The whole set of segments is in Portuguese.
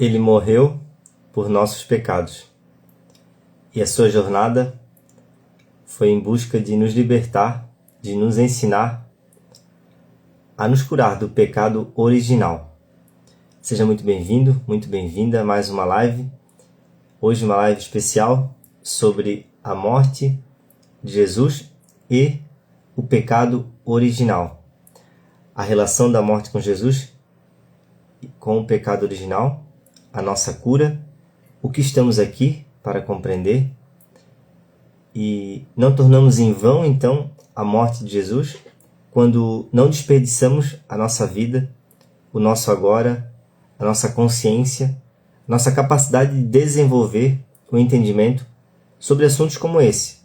Ele morreu por nossos pecados, e a sua jornada foi em busca de nos libertar, de nos ensinar a nos curar do pecado original. Seja muito bem-vindo, muito bem-vinda a mais uma live. Hoje uma live especial sobre a morte de Jesus e o pecado original. A relação da morte com Jesus com o pecado original, a nossa cura, o que estamos aqui para compreender, e não tornamos em vão, então, a morte de Jesus quando não desperdiçamos a nossa vida, o nosso agora, a nossa consciência, nossa capacidade de desenvolver o entendimento sobre assuntos como esse.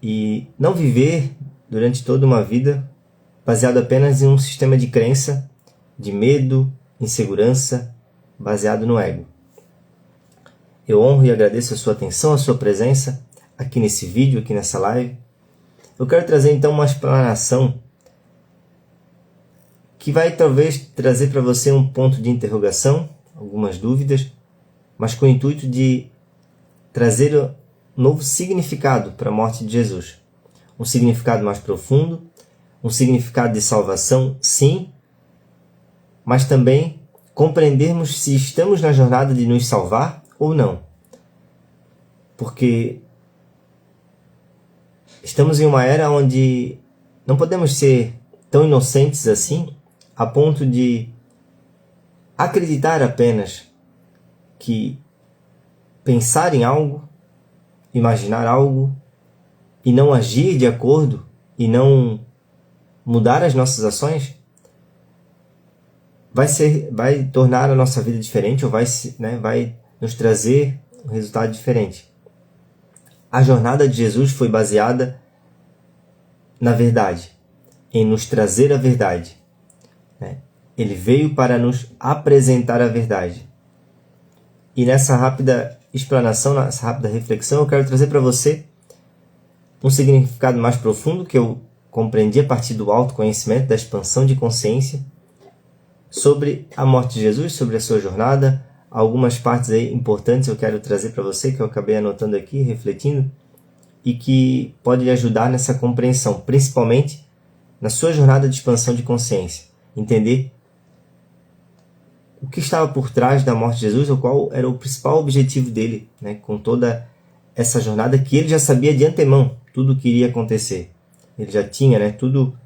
E não viver durante toda uma vida baseado apenas em um sistema de crença, de medo, insegurança, baseado no ego. Eu honro e agradeço a sua atenção, a sua presença aqui nesse vídeo, aqui nessa live. Eu quero trazer então uma explanação que vai talvez trazer para você um ponto de interrogação, algumas dúvidas, mas com o intuito de trazer um novo significado para a morte de Jesus. Um significado mais profundo, um significado de salvação, sim, mas também compreendermos se estamos na jornada de nos salvar ou não. Porque estamos em uma era onde não podemos ser tão inocentes assim, a ponto de acreditar apenas que pensar em algo, imaginar algo e não agir de acordo e não mudar as nossas ações vai tornar a nossa vida diferente ou vai nos trazer um resultado diferente. A jornada de Jesus foi baseada na verdade, em nos trazer a verdade. Ele veio para nos apresentar a verdade. E nessa rápida explanação, nessa rápida reflexão, eu quero trazer para você um significado mais profundo que eu compreendi a partir do autoconhecimento, da expansão de consciência, sobre a morte de Jesus, sobre a sua jornada. Algumas partes aí importantes eu quero trazer para você, que eu acabei anotando aqui, refletindo, e que pode lhe ajudar nessa compreensão, principalmente na sua jornada de expansão de consciência. Entender o que estava por trás da morte de Jesus, ou qual era o principal objetivo dele, com toda essa jornada que ele já sabia de antemão, tudo o que iria acontecer. Ele já tinha, tudo,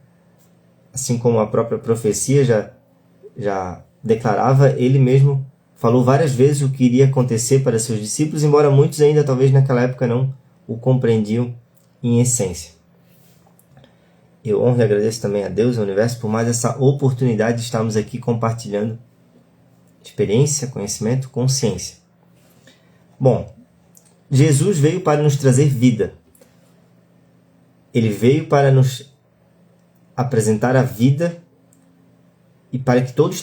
assim como a própria profecia já declarava, ele mesmo falou várias vezes o que iria acontecer para seus discípulos, embora muitos ainda talvez naquela época não o compreendiam em essência. Eu honro e agradeço também a Deus, ao universo, por mais essa oportunidade de estarmos aqui compartilhando experiência, conhecimento, consciência. Bom, Jesus veio para nos trazer vida. Ele veio para nos apresentar a vida e para que todos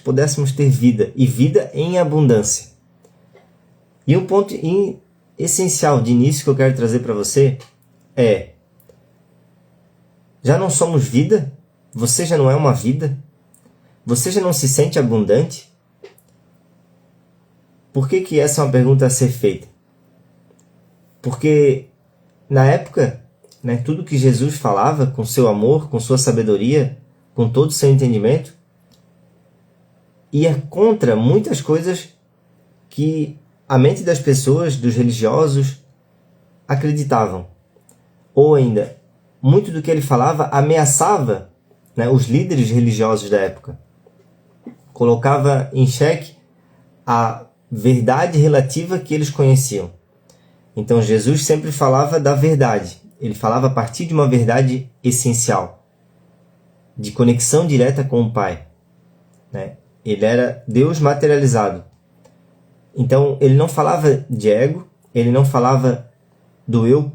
pudéssemos ter vida, e vida em abundância. E um ponto essencial de início que eu quero trazer para você é: já não somos vida? Você já não é uma vida? Você já não se sente abundante? Por que essa é uma pergunta a ser feita? Porque na época, tudo que Jesus falava, com seu amor, com sua sabedoria, com todo o seu entendimento, ia contra muitas coisas que a mente das pessoas, dos religiosos, acreditavam. Ou ainda, muito do que ele falava ameaçava os líderes religiosos da época. Colocava em xeque a verdade relativa que eles conheciam. Então Jesus sempre falava da verdade. Ele falava a partir de uma verdade essencial, de conexão direta com o Pai. Ele era Deus materializado. Então ele não falava de ego, ele não falava do eu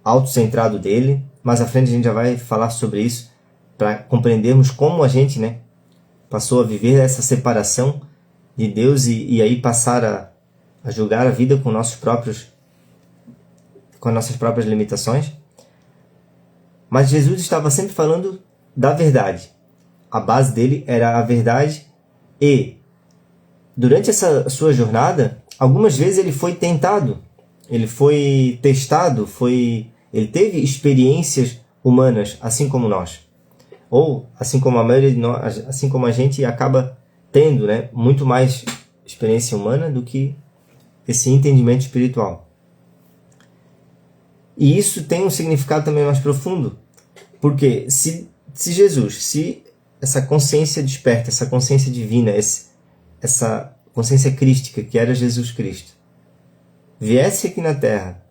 autocentrado dele. Mais à frente a gente já vai falar sobre isso, para compreendermos como a gente passou a viver essa separação de Deus e aí passar a julgar a vida com as nossas próprias limitações. Mas Jesus estava sempre falando da verdade. A base dele era a verdade e durante essa sua jornada, algumas vezes ele foi tentado, ele foi testado, ele teve experiências humanas, assim como nós. Ou, assim como a maioria de nós, assim como a gente acaba tendo, né, muito mais experiência humana do que esse entendimento espiritual. E isso tem um significado também mais profundo. Porque se Jesus, se essa consciência desperta, essa consciência divina, essa consciência crística que era Jesus Cristo, viesse aqui na Terra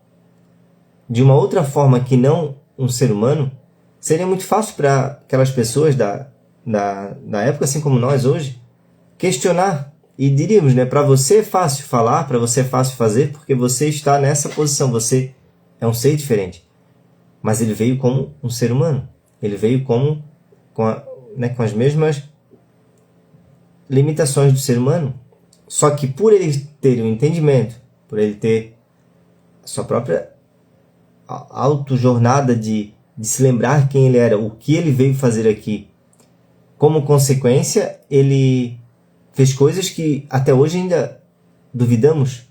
de uma outra forma que não um ser humano, seria muito fácil para aquelas pessoas da época, assim como nós hoje, questionar. E diríamos, né, para você é fácil falar, para você é fácil fazer, porque você está nessa posição, você é um ser diferente. Mas ele veio como um ser humano. Ele veio com as mesmas limitações do ser humano. Só que por ele ter um entendimento, por ele ter a sua própria autojornada de se lembrar quem ele era, o que ele veio fazer aqui, como consequência, ele fez coisas que até hoje ainda duvidamos.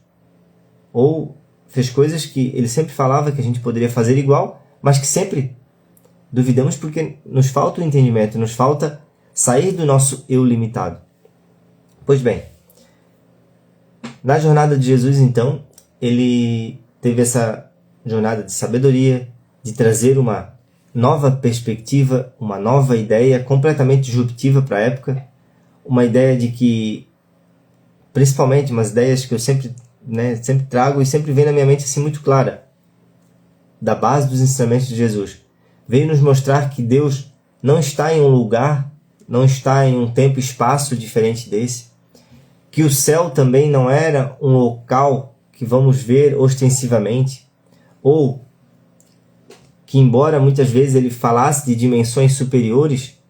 Ou fez coisas que ele sempre falava que a gente poderia fazer igual, mas que sempre duvidamos porque nos falta o entendimento, nos falta sair do nosso eu limitado. Pois bem, na jornada de Jesus, então, ele teve essa jornada de sabedoria, de trazer uma nova perspectiva, uma nova ideia completamente disruptiva para a época, uma ideia de que, principalmente umas ideias que eu sempre trago e sempre vem na minha mente assim muito clara, da base dos ensinamentos de Jesus. Veio nos mostrar que Deus não está em um lugar, não está em um tempo e espaço diferente desse, que o céu também não era um local que vamos ver ostensivamente, ou que, embora muitas vezes ele falasse de dimensões superiores,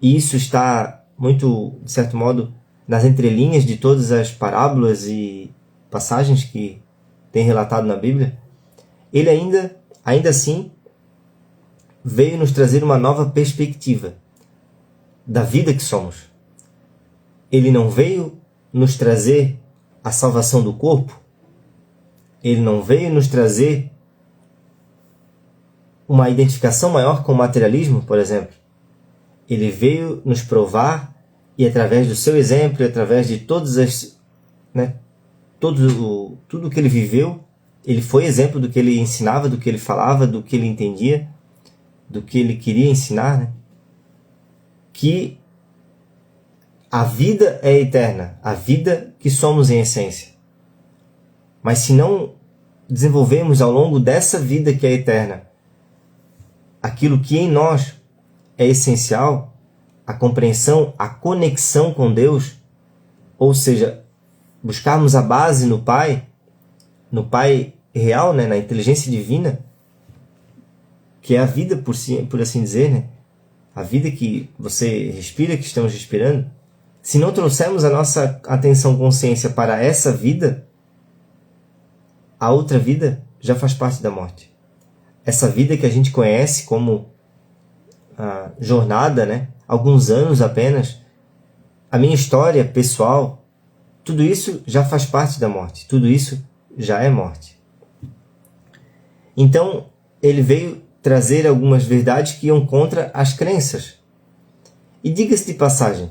e isso está muito, de certo modo, nas entrelinhas de todas as parábolas e passagens que tem relatado na Bíblia, ele ainda assim veio nos trazer uma nova perspectiva da vida que somos. Ele não veio nos trazer a salvação do corpo, ele não veio nos trazer uma identificação maior com o materialismo, por exemplo. Ele veio nos provar, e através do seu exemplo, e através de todas as, tudo que ele viveu, ele foi exemplo do que ele ensinava, do que ele falava, do que ele entendia, do que ele queria ensinar, que a vida é eterna, a vida que somos em essência. Mas se não desenvolvemos ao longo dessa vida que é eterna aquilo que em nós é essencial, a compreensão, a conexão com Deus, ou seja, buscarmos a base no Pai real, na inteligência divina, que é a vida, por assim dizer, a vida que você respira, que estamos respirando. Se não trouxermos a nossa atenção, consciência para essa vida, a outra vida já faz parte da morte. Essa vida que a gente conhece como a jornada, alguns anos apenas, a minha história pessoal, tudo isso já faz parte da morte, tudo isso já é morte. Então, ele veio trazer algumas verdades que iam contra as crenças. E diga-se de passagem,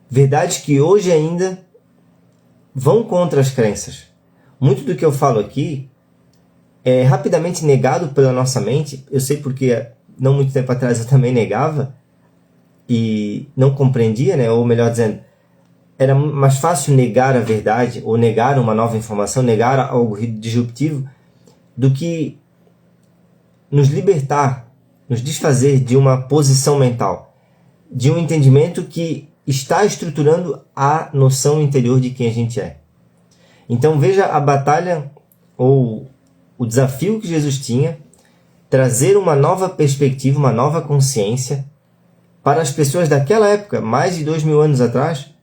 verdades que hoje ainda vão contra as crenças. Muito do que eu falo aqui é rapidamente negado pela nossa mente. Eu sei porque não muito tempo atrás eu também negava e não compreendia, ou melhor dizendo, era mais fácil negar a verdade ou negar uma nova informação, negar algo disruptivo, do que nos libertar, nos desfazer de uma posição mental, de um entendimento que está estruturando a noção interior de quem a gente é. Então veja a batalha ou o desafio que Jesus tinha, trazer uma nova perspectiva, uma nova consciência para as pessoas daquela época, mais de 2000 anos atrás.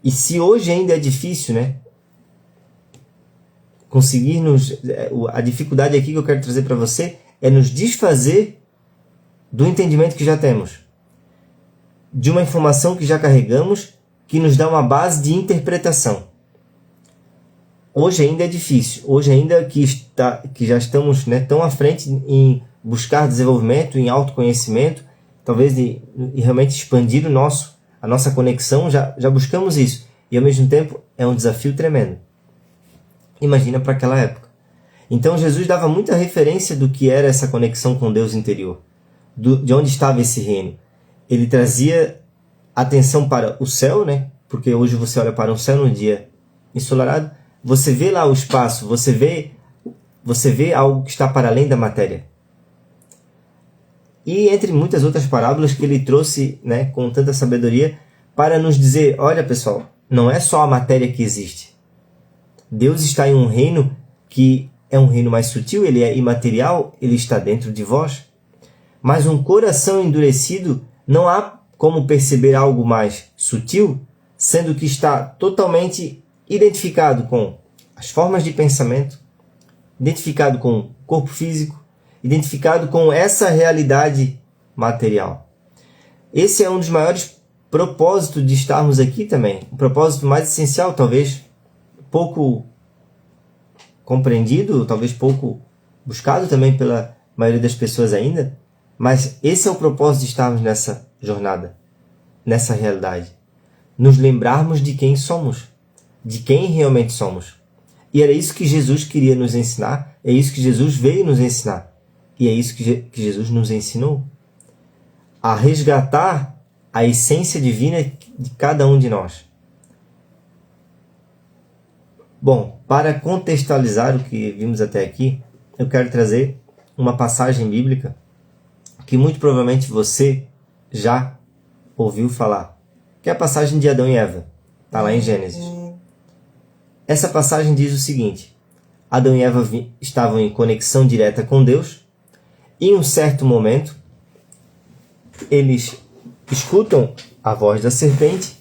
E se hoje ainda é difícil, a dificuldade aqui que eu quero trazer para você é nos desfazer do entendimento que já temos, de uma informação que já carregamos, que nos dá uma base de interpretação. Hoje ainda é difícil, hoje ainda que já estamos, né, tão à frente em buscar desenvolvimento, em autoconhecimento, talvez de realmente expandir a nossa conexão, já buscamos isso. E ao mesmo tempo é um desafio tremendo. Imagina para aquela época. Então Jesus dava muita referência do que era essa conexão com Deus interior, de onde estava esse reino. Ele trazia atenção para o céu, né? Porque hoje você olha para um céu no dia ensolarado, você vê lá o espaço, você vê algo que está para além da matéria. E entre muitas outras parábolas que ele trouxe, né, com tanta sabedoria, para nos dizer, olha pessoal, não é só a matéria que existe. Deus está em um reino que é um reino mais sutil, ele é imaterial, ele está dentro de vós. Mas um coração endurecido, não há como perceber algo mais sutil, sendo que está totalmente identificado com as formas de pensamento, identificado com o corpo físico, identificado com essa realidade material. Esse é um dos maiores propósitos de estarmos aqui também. O propósito mais essencial, talvez pouco compreendido, talvez pouco buscado também pela maioria das pessoas ainda, mas esse é o propósito de estarmos nessa jornada, nessa realidade. Nos lembrarmos de quem somos, de quem realmente somos. E era isso que Jesus queria nos ensinar, é isso que Jesus veio nos ensinar. E é isso que Jesus nos ensinou. A resgatar a essência divina de cada um de nós. Bom, para contextualizar o que vimos até aqui, eu quero trazer uma passagem bíblica que muito provavelmente você já ouviu falar, que é a passagem de Adão e Eva. Está lá em Gênesis. Essa passagem diz o seguinte: Adão e Eva estavam em conexão direta com Deus, e em um certo momento eles escutam a voz da serpente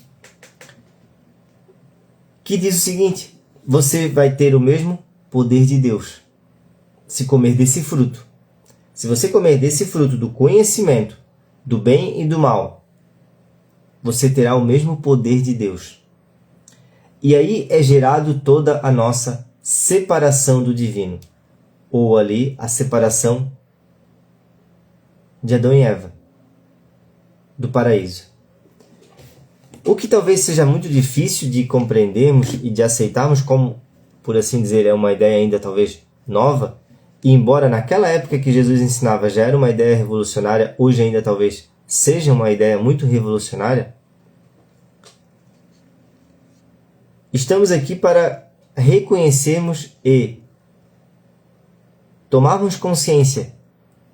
que diz o seguinte: você vai ter o mesmo poder de Deus se comer desse fruto. Se você comer desse fruto do conhecimento do bem e do mal, você terá o mesmo poder de Deus. E aí é gerado toda a nossa separação do divino, ou ali a separação de Adão e Eva do paraíso. O que talvez seja muito difícil de compreendermos e de aceitarmos como, por assim dizer, é uma ideia ainda talvez nova, e embora naquela época que Jesus ensinava já era uma ideia revolucionária, hoje ainda talvez seja uma ideia muito revolucionária, estamos aqui para reconhecermos e tomarmos consciência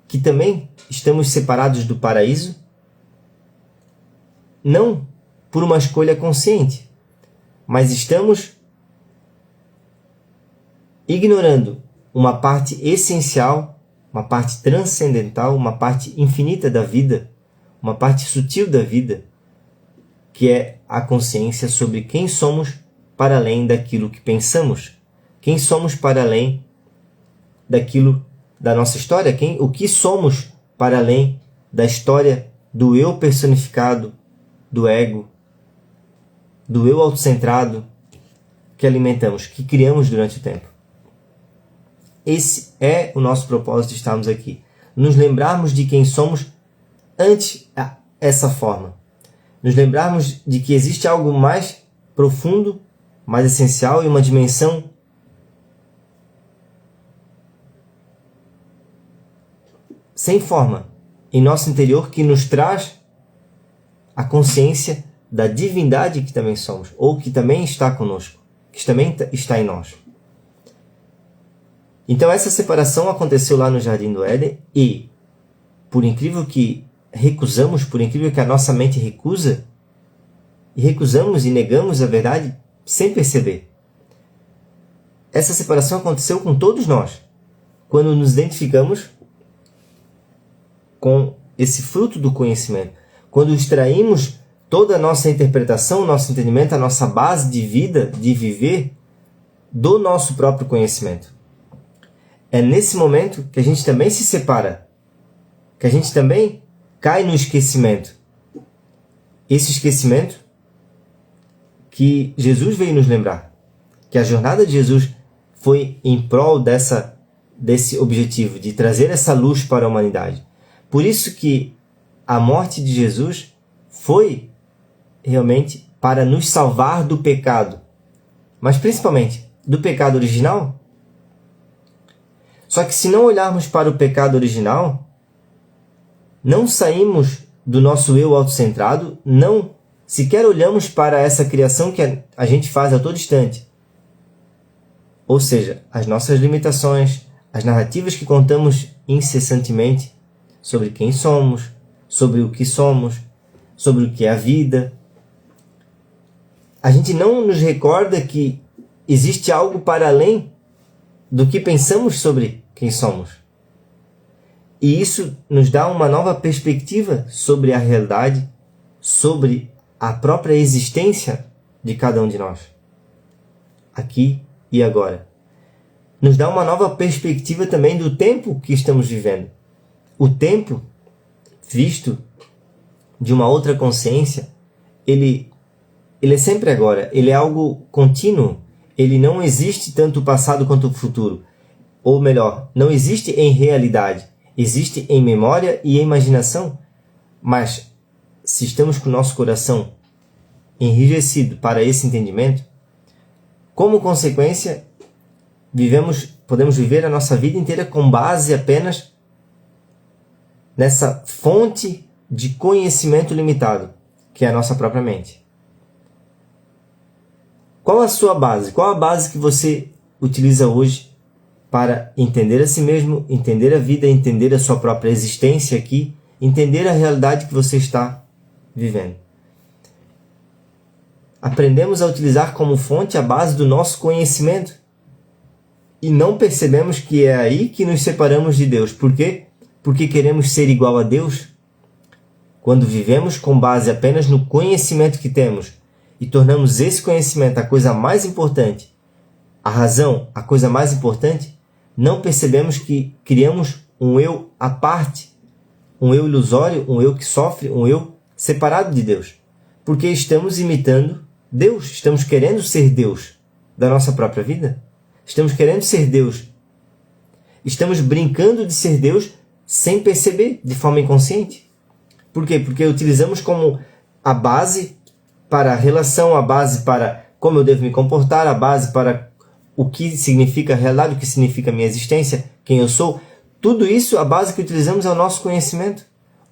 que também estamos separados do paraíso, não por uma escolha consciente, mas estamos ignorando uma parte essencial, uma parte transcendental, uma parte infinita da vida, uma parte sutil da vida, que é a consciência sobre quem somos para além daquilo que pensamos, quem somos para além daquilo da nossa história, o que somos para além da história do eu personificado, do ego, do eu autocentrado que alimentamos, que criamos durante o tempo. Esse é o nosso propósito de estarmos aqui. Nos lembrarmos de quem somos ante essa forma. Nos lembrarmos de que existe algo mais profundo, mais essencial e uma dimensão sem forma em nosso interior que nos traz a consciência da divindade que também somos, ou que também está conosco, que também está em nós. Então essa separação aconteceu lá no Jardim do Éden e, por incrível que recusamos, por incrível que a nossa mente recusa, e recusamos e negamos a verdade sem perceber, essa separação aconteceu com todos nós, quando nos identificamos com esse fruto do conhecimento, quando extraímos toda a nossa interpretação, nosso entendimento, a nossa base de vida, de viver, do nosso próprio conhecimento. É nesse momento que a gente também se separa, que a gente também cai no esquecimento. Esse esquecimento que Jesus veio nos lembrar, que a jornada de Jesus foi em prol desse objetivo, de trazer essa luz para a humanidade. Por isso que a morte de Jesus foi realmente para nos salvar do pecado, mas principalmente do pecado original. Só que se não olharmos para o pecado original, não saímos do nosso eu autocentrado, não sequer olhamos para essa criação que a gente faz a todo instante. Ou seja, as nossas limitações, as narrativas que contamos incessantemente sobre quem somos, sobre o que somos, sobre o que é a vida. A gente não nos recorda que existe algo para além do que pensamos sobre quem somos. E isso nos dá uma nova perspectiva sobre a realidade, sobre a própria existência de cada um de nós, aqui e agora. Nos dá uma nova perspectiva também do tempo que estamos vivendo. O tempo, visto de uma outra consciência, ele é sempre agora, ele é algo contínuo, ele não existe tanto o passado quanto o futuro. Ou melhor, não existe em realidade, existe em memória e em imaginação. Mas se estamos com o nosso coração enrijecido para esse entendimento, como consequência, podemos viver a nossa vida inteira com base apenas nessa fonte de conhecimento limitado, que é a nossa própria mente. Qual a sua base? Qual a base que você utiliza hoje para entender a si mesmo, entender a vida, entender a sua própria existência aqui, entender a realidade que você está vivendo? Aprendemos a utilizar como fonte a base do nosso conhecimento e não percebemos que é aí que nos separamos de Deus. Por quê? Porque queremos ser igual a Deus? Quando vivemos com base apenas no conhecimento que temos e tornamos esse conhecimento a coisa mais importante, a razão a coisa mais importante, não percebemos que criamos um eu à parte, um eu ilusório, um eu que sofre, um eu separado de Deus. Porque estamos imitando Deus, estamos querendo ser Deus da nossa própria vida. Estamos querendo ser Deus. Estamos brincando de ser Deus sem perceber, de forma inconsciente. Por quê? Porque utilizamos como a base para a relação, a base para como eu devo me comportar, a base para o que significa a realidade, o que significa a minha existência, quem eu sou. Tudo isso, a base que utilizamos é o nosso conhecimento.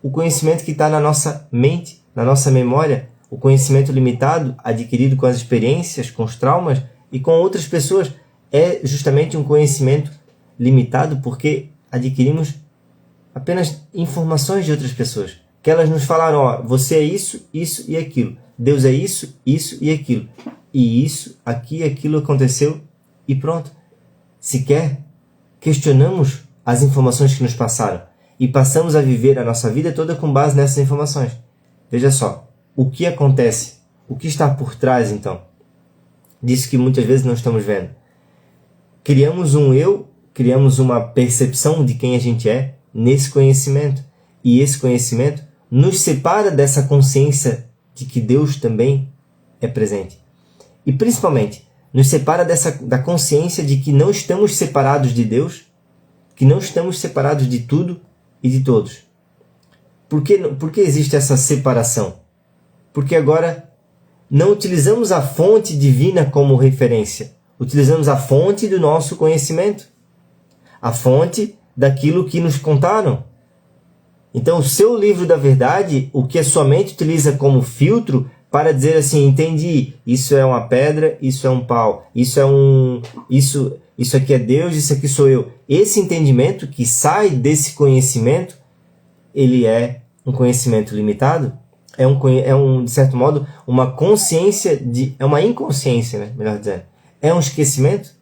O conhecimento que está na nossa mente, na nossa memória, o conhecimento limitado, adquirido com as experiências, com os traumas e com outras pessoas, é justamente um conhecimento limitado porque adquirimos apenas informações de outras pessoas. Que elas nos falaram, ó, você é isso, isso e aquilo. Deus é isso, isso e aquilo. E isso, aqui e aquilo aconteceu e pronto. Sequer questionamos as informações que nos passaram e passamos a viver a nossa vida toda com base nessas informações. Veja só, o que acontece? O que está por trás, então, disso que muitas vezes não estamos vendo? Criamos um eu, criamos uma percepção de quem a gente é nesse conhecimento. E esse conhecimento nos separa dessa consciência de que Deus também é presente. E principalmente, nos separa da consciência de que não estamos separados de Deus, que não estamos separados de tudo e de todos. Por que existe essa separação? Porque agora não utilizamos a fonte divina como referência. Utilizamos a fonte do nosso conhecimento. A fonte daquilo que nos contaram. Então, o seu livro da verdade, o que a sua mente utiliza como filtro para dizer assim, entendi, isso é uma pedra, isso é um pau, isso aqui é Deus, isso aqui sou eu. Esse entendimento que sai desse conhecimento, ele é um conhecimento limitado, de certo modo, uma consciência é uma inconsciência, né? Melhor dizendo. É um esquecimento.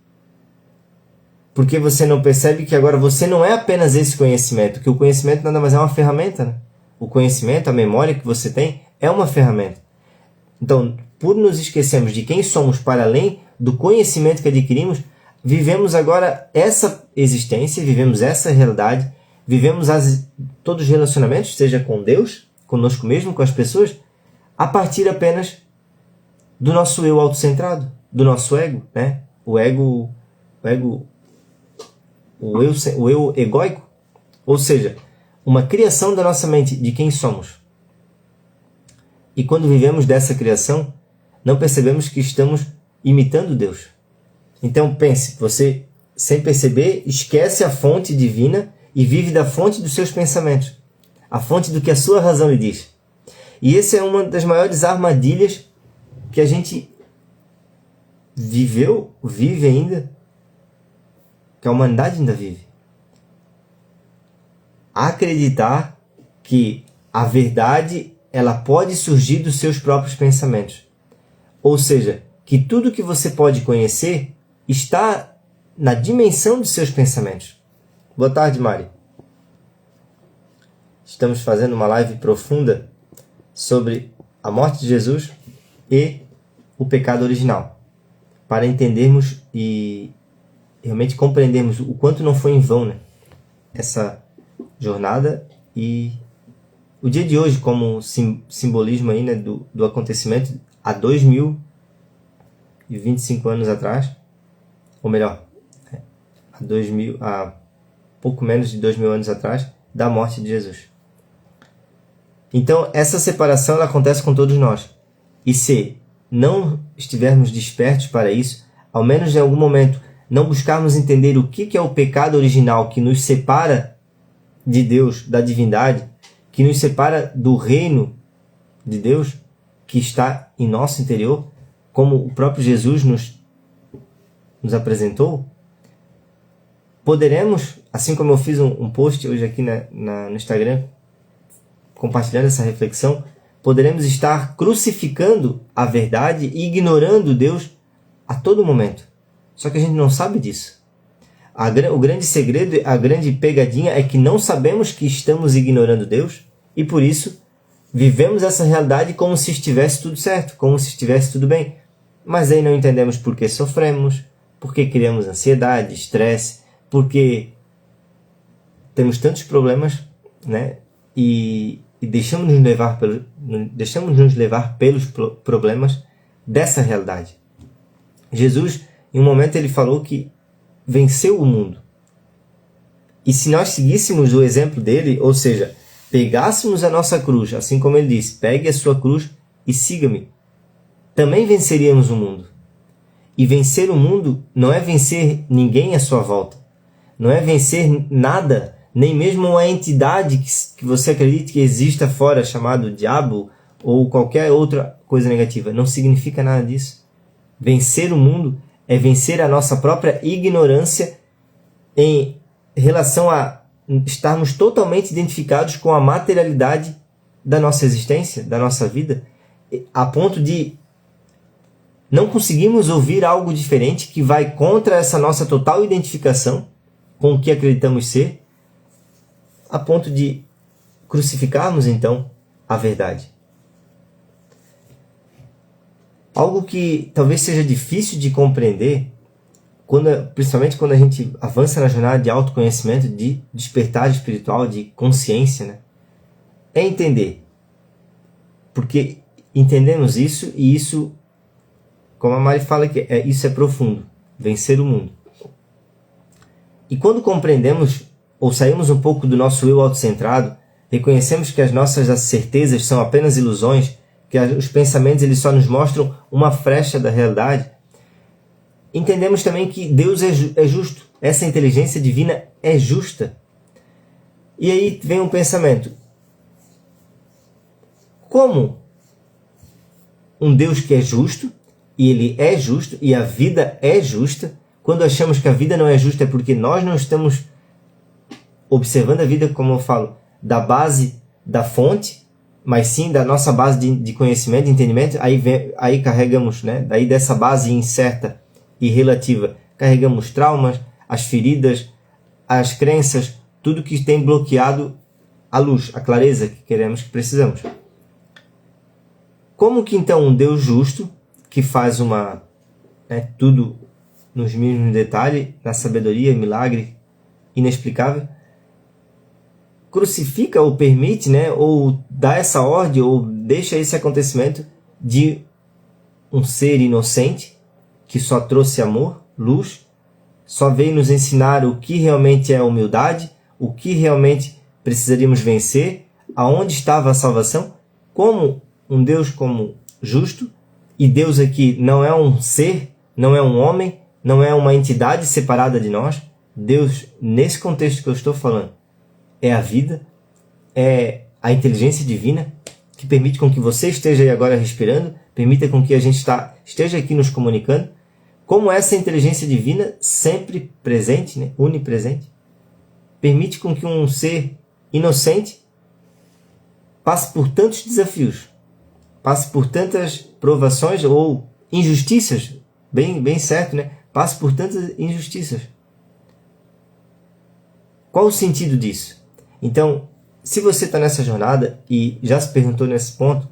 Porque você não percebe que agora você não é apenas esse conhecimento, que o conhecimento nada mais é uma ferramenta, né? O conhecimento, a memória que você tem, é uma ferramenta. Então, por nos esquecermos de quem somos para além do conhecimento que adquirimos, vivemos agora essa existência, vivemos essa realidade, vivemos todos os relacionamentos, seja com Deus, conosco mesmo, com as pessoas, a partir apenas do nosso eu autocentrado, do nosso ego, né? O eu egóico, ou seja, uma criação da nossa mente de quem somos. E quando vivemos dessa criação, não percebemos que estamos imitando Deus. Então pense, você sem perceber esquece a fonte divina e vive da fonte dos seus pensamentos, a fonte do que a sua razão lhe diz. E essa é uma das maiores armadilhas que a gente vive ainda, que a humanidade ainda vive. Acreditar que a verdade ela pode surgir dos seus próprios pensamentos. Ou seja, que tudo que você pode conhecer está na dimensão dos seus pensamentos. Boa tarde, Mari. Estamos fazendo uma live profunda sobre a morte de Jesus e o pecado original, para entendermos e realmente compreendermos o quanto não foi em vão, né, essa jornada e o dia de hoje como simbolismo aí, né, do acontecimento há 2025 anos atrás, ou melhor, há pouco menos de 2000 anos atrás, da morte de Jesus. Então, essa separação ela acontece com todos nós. E se não estivermos despertos para isso, ao menos em algum momento, não buscarmos entender o que é o pecado original que nos separa de Deus, da divindade, que nos separa do reino de Deus, que está em nosso interior, como o próprio Jesus nos apresentou, poderemos, assim como eu fiz um post hoje aqui no Instagram, compartilhando essa reflexão, poderemos estar crucificando a verdade e ignorando Deus a todo momento. Só que a gente não sabe disso. O grande segredo, a grande pegadinha é que não sabemos que estamos ignorando Deus e por isso vivemos essa realidade como se estivesse tudo certo, como se estivesse tudo bem. Mas aí não entendemos por que sofremos, por que criamos ansiedade, estresse, porque temos tantos problemas, né? E deixamos-nos levar pelos problemas dessa realidade. Jesus, em um momento, ele falou que venceu o mundo. E se nós seguíssemos o exemplo dele, ou seja, pegássemos a nossa cruz, assim como ele disse, pegue a sua cruz e siga-me, também venceríamos o mundo. E vencer o mundo não é vencer ninguém à sua volta. Não é vencer nada, nem mesmo uma entidade que você acredite que exista fora, chamado diabo ou qualquer outra coisa negativa. Não significa nada disso. Vencer o mundo é vencer a nossa própria ignorância em relação a estarmos totalmente identificados com a materialidade da nossa existência, da nossa vida, a ponto de não conseguirmos ouvir algo diferente que vai contra essa nossa total identificação com o que acreditamos ser, a ponto de crucificarmos, então, a verdade. Algo que talvez seja difícil de compreender, principalmente quando a gente avança na jornada de autoconhecimento, de despertar espiritual, de consciência, né? É entender. Porque entendemos isso e isso, como a Mari fala, isso é profundo. Vencer o mundo. E quando compreendemos ou saímos um pouco do nosso eu autocentrado, reconhecemos que as nossas certezas são apenas ilusões, que os pensamentos eles só nos mostram uma frecha da realidade, entendemos também que Deus é justo. Essa inteligência divina é justa. E aí vem um pensamento. Como um Deus que é justo, e ele é justo, e a vida é justa, quando achamos que a vida não é justa é porque nós não estamos observando a vida, como eu falo, da base da fonte, mas sim da nossa base de conhecimento, de entendimento, aí carregamos, né? Daí dessa base incerta e relativa, carregamos traumas, as feridas, as crenças, tudo que tem bloqueado a luz, a clareza que queremos, que precisamos. Como que então um Deus justo, que faz tudo nos mínimos detalhes, na sabedoria, milagre inexplicável, crucifica ou permite, né, ou dá essa ordem, ou deixa esse acontecimento de um ser inocente que só trouxe amor, luz, só veio nos ensinar o que realmente é humildade, o que realmente precisaríamos vencer, aonde estava a salvação, como um Deus como justo, e Deus aqui não é um ser, não é um homem, não é uma entidade separada de nós. Deus, nesse contexto que eu estou falando, é a vida, é a inteligência divina, que permite com que você esteja aí agora respirando, permita com que a gente esteja aqui nos comunicando, como essa inteligência divina, sempre presente, né, onipresente, permite com que um ser inocente passe por tantos desafios, passe por tantas provações ou injustiças, bem certo, né? Passe por tantas injustiças. Qual o sentido disso? Então, se você está nessa jornada e já se perguntou nesse ponto,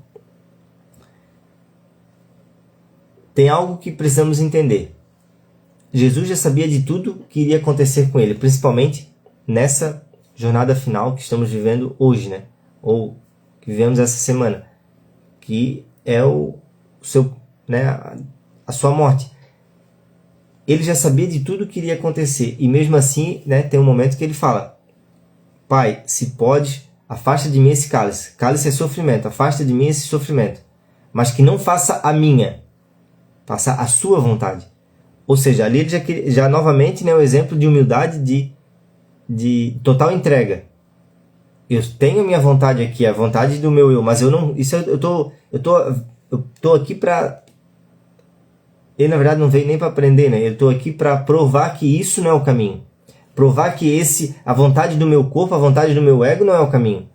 tem algo que precisamos entender. Jesus já sabia de tudo que iria acontecer com ele, principalmente nessa jornada final que estamos vivendo hoje, né? Ou que vivemos essa semana, que é o seu, né, a sua morte. Ele já sabia de tudo que iria acontecer, e mesmo assim, né, tem um momento que ele fala: Pai, se pode, afasta de mim esse cálice. Cálice é sofrimento, afasta de mim esse sofrimento, mas que não faça a minha, faça a sua vontade. Ou seja, ali ele já novamente, né, o exemplo de humildade, de total entrega. Eu tenho a minha vontade aqui, a vontade do meu eu, mas eu não, isso eu tô aqui para, ele na verdade não veio nem para aprender, né? Eu tô aqui para provar que isso não é o caminho, provar que a vontade do meu corpo, a vontade do meu ego não é o caminho,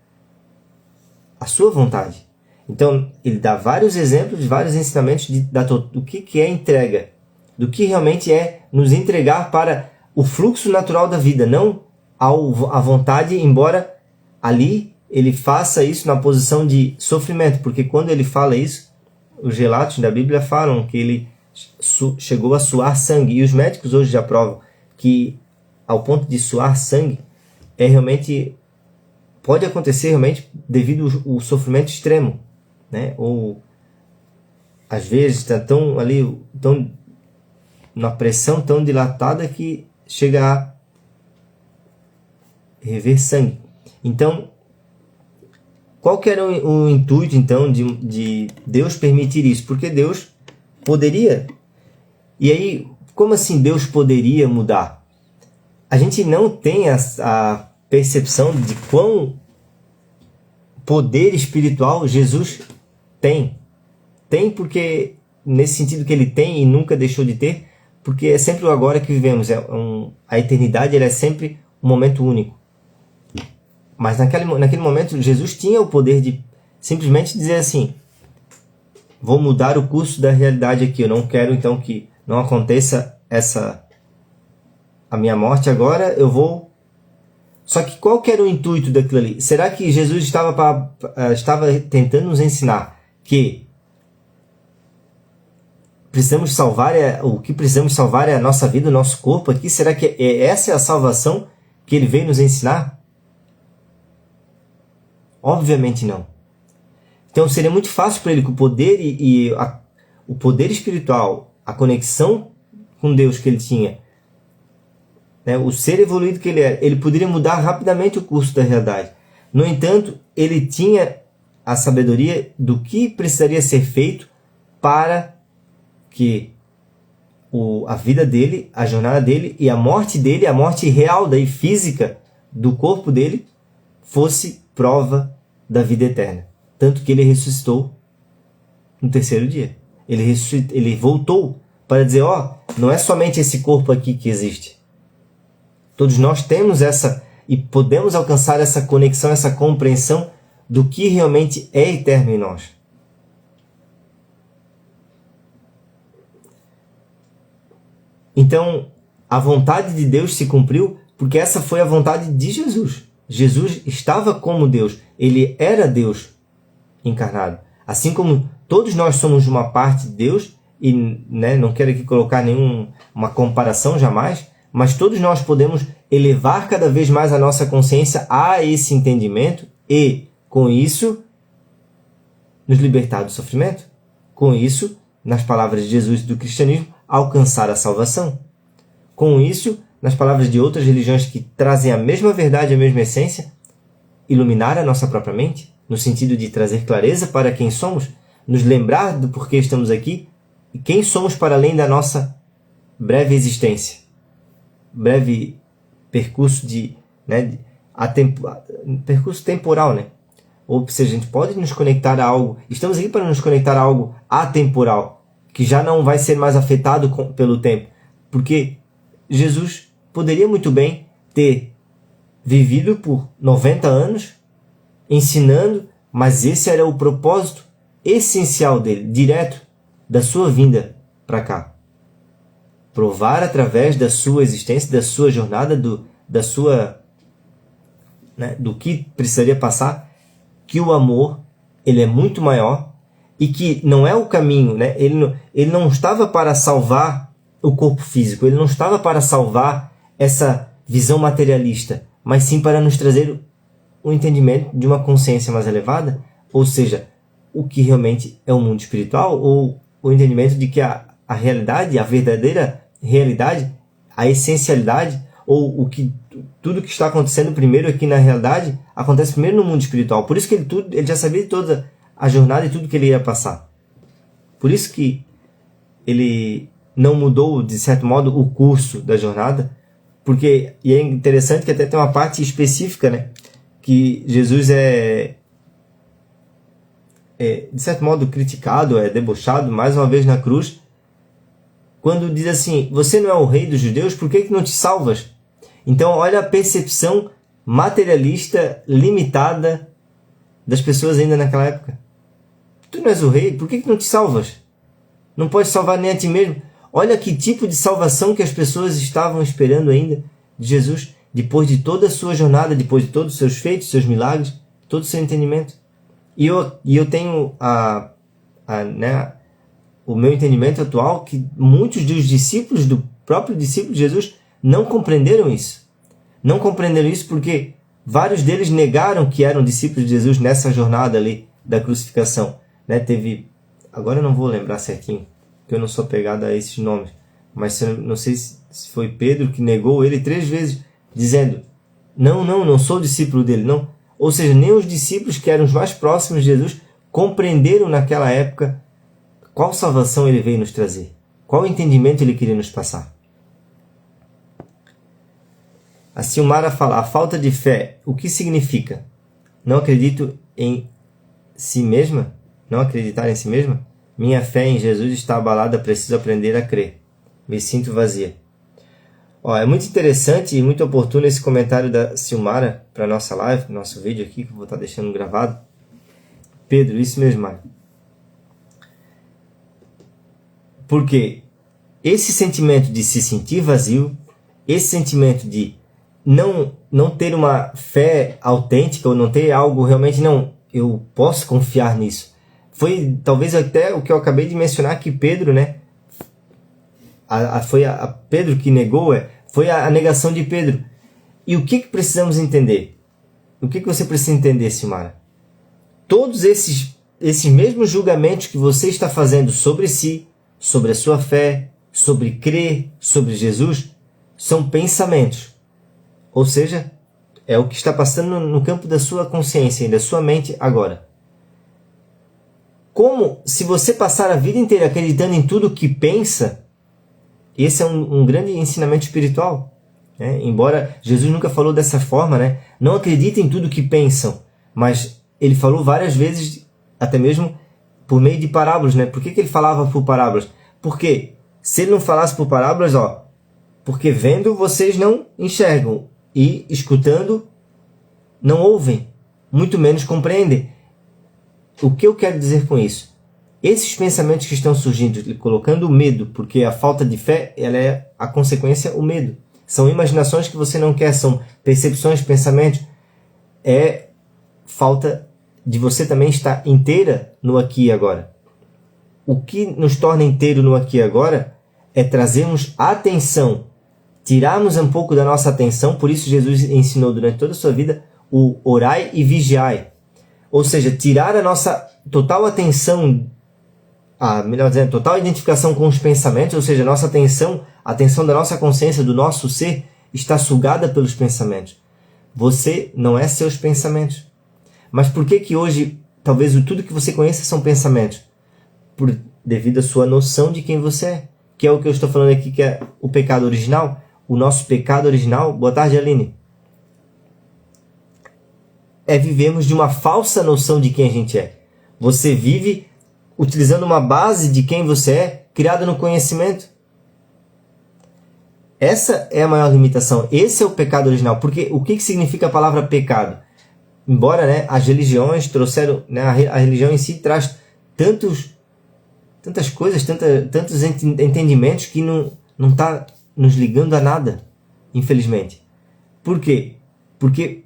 a sua vontade. Então ele dá vários exemplos, vários ensinamentos do que é entrega, do que realmente é nos entregar para o fluxo natural da vida, não a vontade, embora ali ele faça isso na posição de sofrimento, porque quando ele fala isso, os relatos da Bíblia falam que ele chegou a suar sangue, e os médicos hoje já provam que ao ponto de suar sangue pode acontecer realmente devido ao sofrimento extremo, né? Ou às vezes está tão na pressão tão dilatada que chega a rever sangue. Então, qual que era o intuito, então, de Deus permitir isso? Porque Deus poderia. E aí, como assim Deus poderia mudar? A gente não tem a percepção de quão poder espiritual Jesus tem. Tem porque, nesse sentido que ele tem e nunca deixou de ter, porque é sempre o agora que vivemos. A eternidade ela é sempre um momento único. Mas naquele momento, Jesus tinha o poder de simplesmente dizer assim: vou mudar o curso da realidade aqui. Eu não quero, então, que não aconteça a minha morte agora. Eu vou... Só que qual que era o intuito daquilo ali? Será que Jesus estava tentando nos ensinar que precisamos salvar o que precisamos salvar é a nossa vida, o nosso corpo aqui? Será que essa é a salvação que ele veio nos ensinar? Obviamente não. Então seria muito fácil para ele que o poder o poder espiritual, a conexão com Deus que ele tinha, né, o ser evoluído que ele era, ele poderia mudar rapidamente o curso da realidade. No entanto, ele tinha a sabedoria do que precisaria ser feito para que a vida dele, a jornada dele e a morte dele, a morte real daí física do corpo dele, fosse prova da vida eterna. Tanto que ele ressuscitou no terceiro dia. Ele voltou para dizer, não é somente esse corpo aqui que existe. Todos nós temos e podemos alcançar essa conexão, essa compreensão do que realmente é eterno em nós. Então, a vontade de Deus se cumpriu porque essa foi a vontade de Jesus. Jesus estava como Deus. Ele era Deus encarnado. Assim como todos nós somos uma parte de Deus, e não quero aqui colocar uma comparação jamais, mas todos nós podemos elevar cada vez mais a nossa consciência a esse entendimento e, com isso, nos libertar do sofrimento. Com isso, nas palavras de Jesus do cristianismo, alcançar a salvação. Com isso, nas palavras de outras religiões que trazem a mesma verdade, a mesma essência, iluminar a nossa própria mente, no sentido de trazer clareza para quem somos, nos lembrar do porquê estamos aqui e quem somos para além da nossa breve existência, breve percurso percurso temporal, né? Ou seja, a gente pode nos conectar a algo, estamos aqui para nos conectar a algo atemporal, que já não vai ser mais afetado pelo tempo, porque Jesus poderia muito bem ter vivido por 90 anos, ensinando, mas esse era o propósito essencial dele, direto da sua vinda para cá. Provar através da sua existência, da sua jornada, do que precisaria passar, que o amor ele é muito maior e que não é o caminho, né? Ele não estava para salvar o corpo físico, ele não estava para salvar essa visão materialista, mas sim para nos trazer o entendimento de uma consciência mais elevada, ou seja, o que realmente é o mundo espiritual, ou o entendimento de que a realidade, a verdadeira realidade, a essencialidade, ou tudo que está acontecendo primeiro aqui na realidade, acontece primeiro no mundo espiritual. Por isso que ele já sabia de toda a jornada e tudo que ele ia passar. Por isso que ele não mudou, de certo modo, o curso da jornada, e é interessante que até tem uma parte específica, né, que Jesus é de certo modo criticado, é debochado mais uma vez na cruz, quando diz assim: você não é o rei dos judeus, por que não te salvas? Então olha a percepção materialista limitada das pessoas ainda naquela época. Tu não és o rei, por que não te salvas? Não podes salvar nem a ti mesmo. Olha que tipo de salvação que as pessoas estavam esperando ainda de Jesus, depois de toda a sua jornada, depois de todos os seus feitos, seus milagres, todo o seu entendimento. E eu tenho o meu entendimento atual que muitos dos discípulos, do próprio discípulo de Jesus, não compreenderam isso. Não compreenderam isso porque vários deles negaram que eram discípulos de Jesus nessa jornada ali da crucificação. Né? Agora eu não vou lembrar certinho, porque eu não sou apegado a esses nomes, mas não sei se foi Pedro que negou ele 3 vezes, dizendo: não sou discípulo dele, não. Ou seja, nem os discípulos que eram os mais próximos de Jesus compreenderam naquela época qual salvação ele veio nos trazer, qual entendimento ele queria nos passar. A Silmara fala: a falta de fé, o que significa? Não acredito em si mesma? Não acreditar em si mesma? Minha fé em Jesus está abalada, preciso aprender a crer. Me sinto vazia. É muito interessante e muito oportuno esse comentário da Silmara para a nossa live, nosso vídeo aqui, que eu vou estar deixando gravado. Pedro, isso mesmo, Mário. Porque esse sentimento de se sentir vazio, esse sentimento de não ter uma fé autêntica, ou não ter algo realmente, eu posso confiar nisso. Foi talvez até o que eu acabei de mencionar, que Pedro, né? Foi a Pedro que negou, foi a negação de Pedro. E o que precisamos entender? O que você precisa entender, Silmara? Todos esses mesmos julgamentos que você está fazendo sobre si, sobre a sua fé, sobre crer, sobre Jesus, são pensamentos. Ou seja, é o que está passando no campo da sua consciência e da sua mente agora. Como se você passar a vida inteira acreditando em tudo que pensa, esse é um grande ensinamento espiritual. Né? Embora Jesus nunca falou dessa forma, né? Não acreditem em tudo que pensam, mas ele falou várias vezes, até mesmo por meio de parábolas. Né? Por que ele falava por parábolas? Porque se ele não falasse por parábolas, porque vendo vocês não enxergam e escutando não ouvem, muito menos compreendem. O que eu quero dizer com isso? Esses pensamentos que estão surgindo, colocando o medo, porque a falta de fé, ela é a consequência, o medo. São imaginações que você não quer, são percepções, pensamentos. É falta de você também estar inteira no aqui e agora. O que nos torna inteiro no aqui e agora é trazermos atenção, tirarmos um pouco da nossa atenção. Por isso Jesus ensinou durante toda a sua vida o orai e vigiai. Ou seja, tirar a nossa total atenção melhor dizendo, total identificação com os pensamentos, ou seja, nossa atenção, a atenção da nossa consciência, do nosso ser, está sugada pelos pensamentos. Você não é seus pensamentos. Mas por que hoje, talvez tudo que você conheça são pensamentos? Devido à sua noção de quem você é. Que é o que eu estou falando aqui, que é o pecado original. O nosso pecado original, boa tarde, Aline, vivemos de uma falsa noção de quem a gente é. Você vive utilizando uma base de quem você é, criada no conhecimento. Essa é a maior limitação. Esse é o pecado original. Porque o que significa a palavra pecado? Embora, né, as religiões trouxeram, né, a religião em si traz tantas coisas, tantos entendimentos que não está nos ligando a nada, infelizmente. Por quê? Porque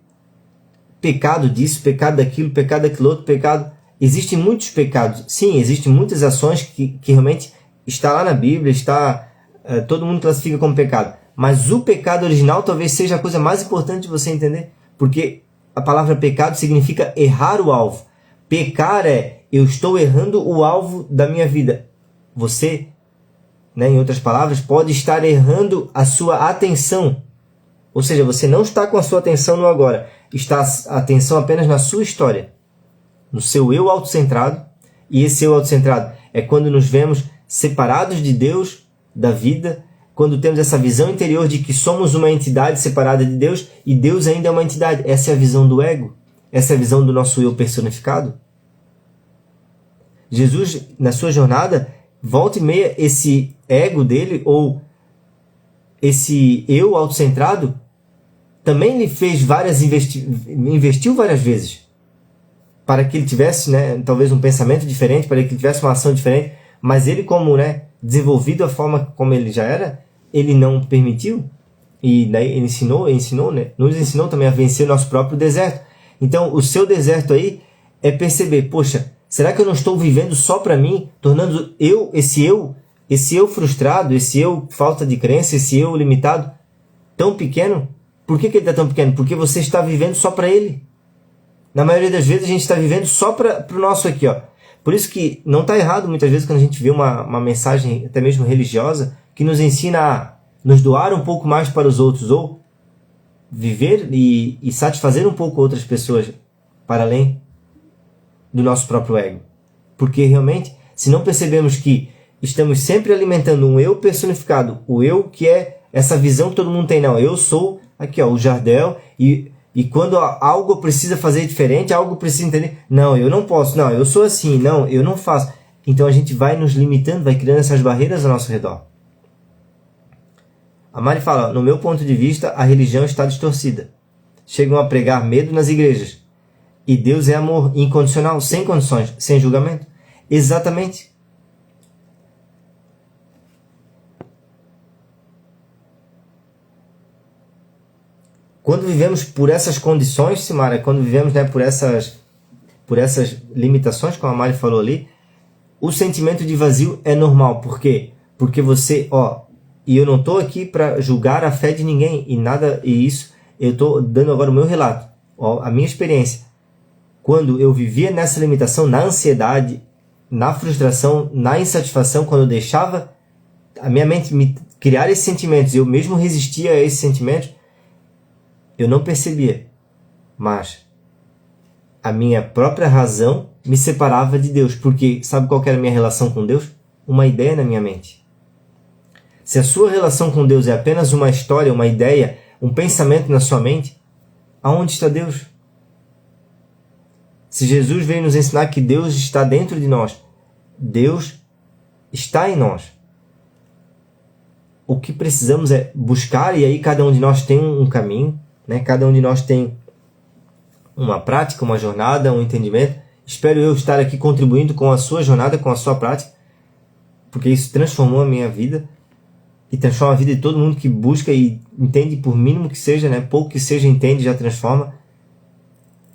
pecado disso, pecado daquilo outro, pecado... Existem muitos pecados. Sim, existem muitas ações que realmente está lá na Bíblia, todo mundo classifica como pecado. Mas o pecado original talvez seja a coisa mais importante de você entender. Porque a palavra pecado significa errar o alvo. Pecar eu estou errando o alvo da minha vida. Você, né, em outras palavras, pode estar errando a sua atenção. Ou seja, você não está com a sua atenção no agora. Está a atenção apenas na sua história. No seu eu autocentrado. E esse eu autocentrado é quando nos vemos separados de Deus, da vida, quando temos essa visão interior de que somos uma entidade separada de Deus e Deus ainda é uma entidade. Essa é a visão do ego. Essa é a visão do nosso eu personificado. Jesus, na sua jornada, volta e meia, esse ego dele, ou esse eu autocentrado, também lhe fez investiu várias vezes para que ele tivesse, né, talvez um pensamento diferente, para que ele tivesse uma ação diferente, mas ele, como, né, desenvolvido a forma como ele já era, ele não permitiu, e daí ele ensinou, né, nos ensinou também a vencer o nosso próprio deserto. Então, o seu deserto aí é perceber, poxa, será que eu não estou vivendo só para mim, tornando esse eu frustrado, esse eu falta de crença, esse eu limitado, tão pequeno? Por que ele está tão pequeno? Porque você está vivendo só para ele. Na maioria das vezes a gente está vivendo só para o nosso aqui, ó. Por isso que não está errado muitas vezes quando a gente vê uma mensagem até mesmo religiosa que nos ensina a nos doar um pouco mais para os outros, ou viver e satisfazer um pouco outras pessoas para além do nosso próprio ego. Porque realmente, se não percebemos que estamos sempre alimentando um eu personificado, o eu que é essa visão que todo mundo tem, não, eu sou aqui, ó, o Jardel, e quando algo precisa fazer diferente, algo precisa entender, não, eu não posso, não, eu sou assim, não, eu não faço. Então a gente vai nos limitando, vai criando essas barreiras ao nosso redor. A Mari fala, no meu ponto de vista, a religião está distorcida. Chegam a pregar medo nas igrejas. E Deus é amor incondicional, sem condições, sem julgamento. Exatamente. Quando vivemos por essas condições, Simara, quando vivemos, né, por essas limitações, como a Mari falou ali, o sentimento de vazio é normal. Por quê? Porque você, e eu não estou aqui para julgar a fé de ninguém, e isso, eu estou dando agora o meu relato, a minha experiência. Quando eu vivia nessa limitação, na ansiedade, na frustração, na insatisfação, quando eu deixava a minha mente me criar esses sentimentos, eu mesmo resistia a esses sentimentos, eu não percebia. Mas a minha própria razão me separava de Deus. Porque sabe qual que era a minha relação com Deus? Uma ideia na minha mente. Se a sua relação com Deus é apenas uma história, uma ideia, um pensamento na sua mente, aonde está Deus? Se Jesus veio nos ensinar que Deus está dentro de nós, Deus está em nós. O que precisamos é buscar, e aí cada um de nós tem um caminho, né? Cada um de nós tem uma prática, uma jornada, um entendimento. Espero eu estar aqui contribuindo com a sua jornada, com a sua prática, porque isso transformou a minha vida e transforma a vida de todo mundo que busca e entende, por mínimo que seja, né? Pouco que seja, entende, já transforma.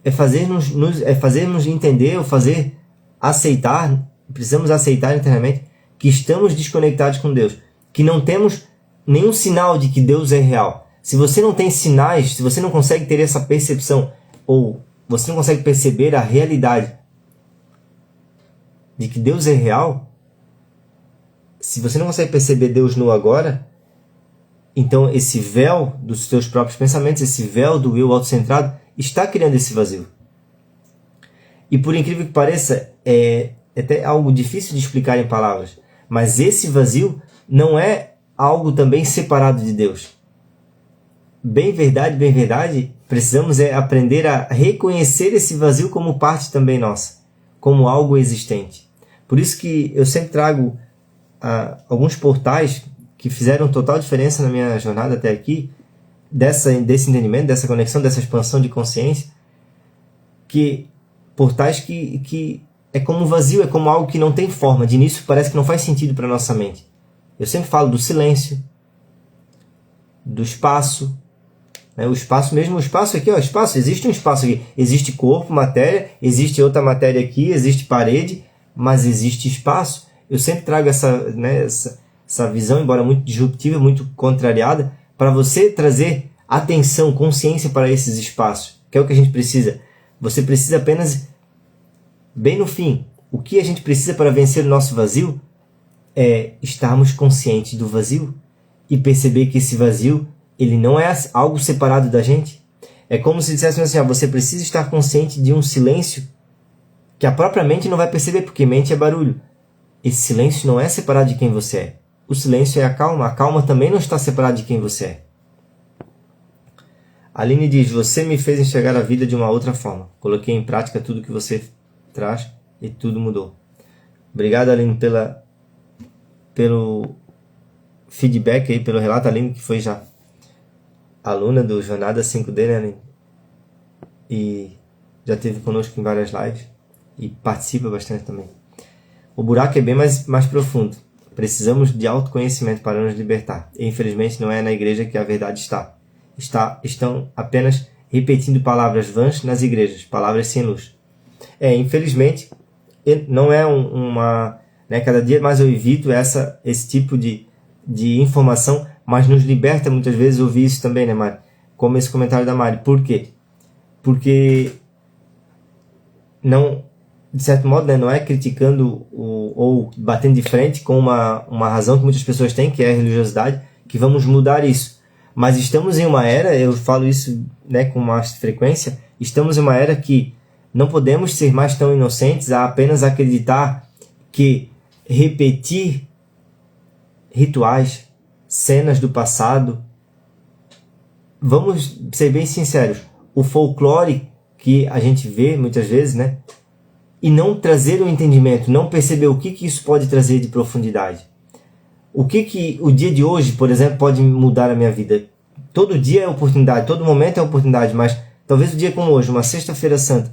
É fazermos entender, ou fazer aceitar, precisamos aceitar internamente que estamos desconectados com Deus, que não temos nenhum sinal de que Deus é real. Se você não tem sinais, se você não consegue ter essa percepção, ou você não consegue perceber a realidade de que Deus é real, Se você não consegue perceber Deus no agora, então esse véu dos seus próprios pensamentos, esse véu do eu autocentrado, está criando esse vazio. E por incrível que pareça, é até algo difícil de explicar em palavras, mas esse vazio não é algo também separado de Deus. Bem verdade, precisamos aprender a reconhecer esse vazio como parte também nossa, como algo existente. Por isso que eu sempre trago alguns portais que fizeram total diferença na minha jornada até aqui, desse entendimento, dessa conexão, dessa expansão de consciência, que portais que é como um vazio, é como algo que não tem forma, de início parece que não faz sentido para a nossa mente. Eu sempre falo do silêncio, do espaço, né? O espaço mesmo, o espaço aqui, espaço, existe um espaço aqui, existe corpo, matéria, existe outra matéria aqui, existe parede, mas existe espaço. Eu sempre trago essa visão, embora muito disruptiva, muito contrariada, para você trazer atenção, consciência para esses espaços, que é o que a gente precisa. Você precisa apenas, bem no fim, o que a gente precisa para vencer o nosso vazio é estarmos conscientes do vazio e perceber que esse vazio, ele não é algo separado da gente. É como se dissessemos assim, você precisa estar consciente de um silêncio que a própria mente não vai perceber, porque mente é barulho. Esse silêncio não é separado de quem você é. O silêncio é a calma também não está separada de quem você é. A Aline diz, você me fez enxergar a vida de uma outra forma. Coloquei em prática tudo que você traz e tudo mudou. Obrigado, Aline, pelo feedback aí, pelo relato. Aline, que foi já aluna do Jornada 5D, né, Aline? E já esteve conosco em várias lives e participa bastante também. O buraco é bem mais profundo. Precisamos de autoconhecimento para nos libertar. E, infelizmente, não é na igreja que a verdade está. Estão apenas repetindo palavras vãs nas igrejas, palavras sem luz. Infelizmente, não é uma... Né, cada dia mais eu evito esse tipo de informação, mas nos liberta muitas vezes ouvir isso também, né, Mari? Como esse comentário da Mari. Por quê? Porque não, de certo modo, né, não é criticando ou batendo de frente com uma razão que muitas pessoas têm, que é a religiosidade, que vamos mudar isso. Mas estamos em uma era, eu falo isso, né, com mais frequência, estamos em uma era que não podemos ser mais tão inocentes a apenas acreditar que repetir rituais, cenas do passado, vamos ser bem sinceros, o folclore que a gente vê muitas vezes, né, e não trazer o entendimento, não perceber o que isso pode trazer de profundidade. O que o dia de hoje, por exemplo, pode mudar a minha vida? Todo dia é oportunidade, todo momento é oportunidade, mas talvez o dia como hoje, uma sexta-feira santa,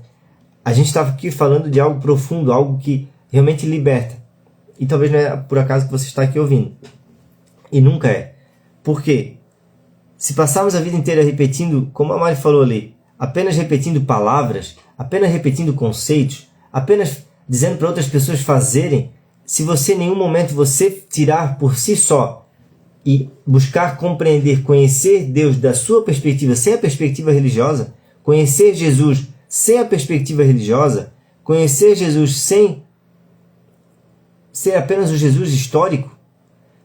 a gente estava aqui falando de algo profundo, algo que realmente liberta. E talvez não é por acaso que você está aqui ouvindo. E nunca é. Por quê? Se passarmos a vida inteira repetindo, como a Mari falou ali, apenas repetindo palavras, apenas repetindo conceitos, apenas dizendo para outras pessoas fazerem, se você em nenhum momento você tirar por si só e buscar compreender, conhecer Deus da sua perspectiva, sem a perspectiva religiosa, conhecer Jesus sem a perspectiva religiosa, conhecer Jesus sem ser apenas o Jesus histórico,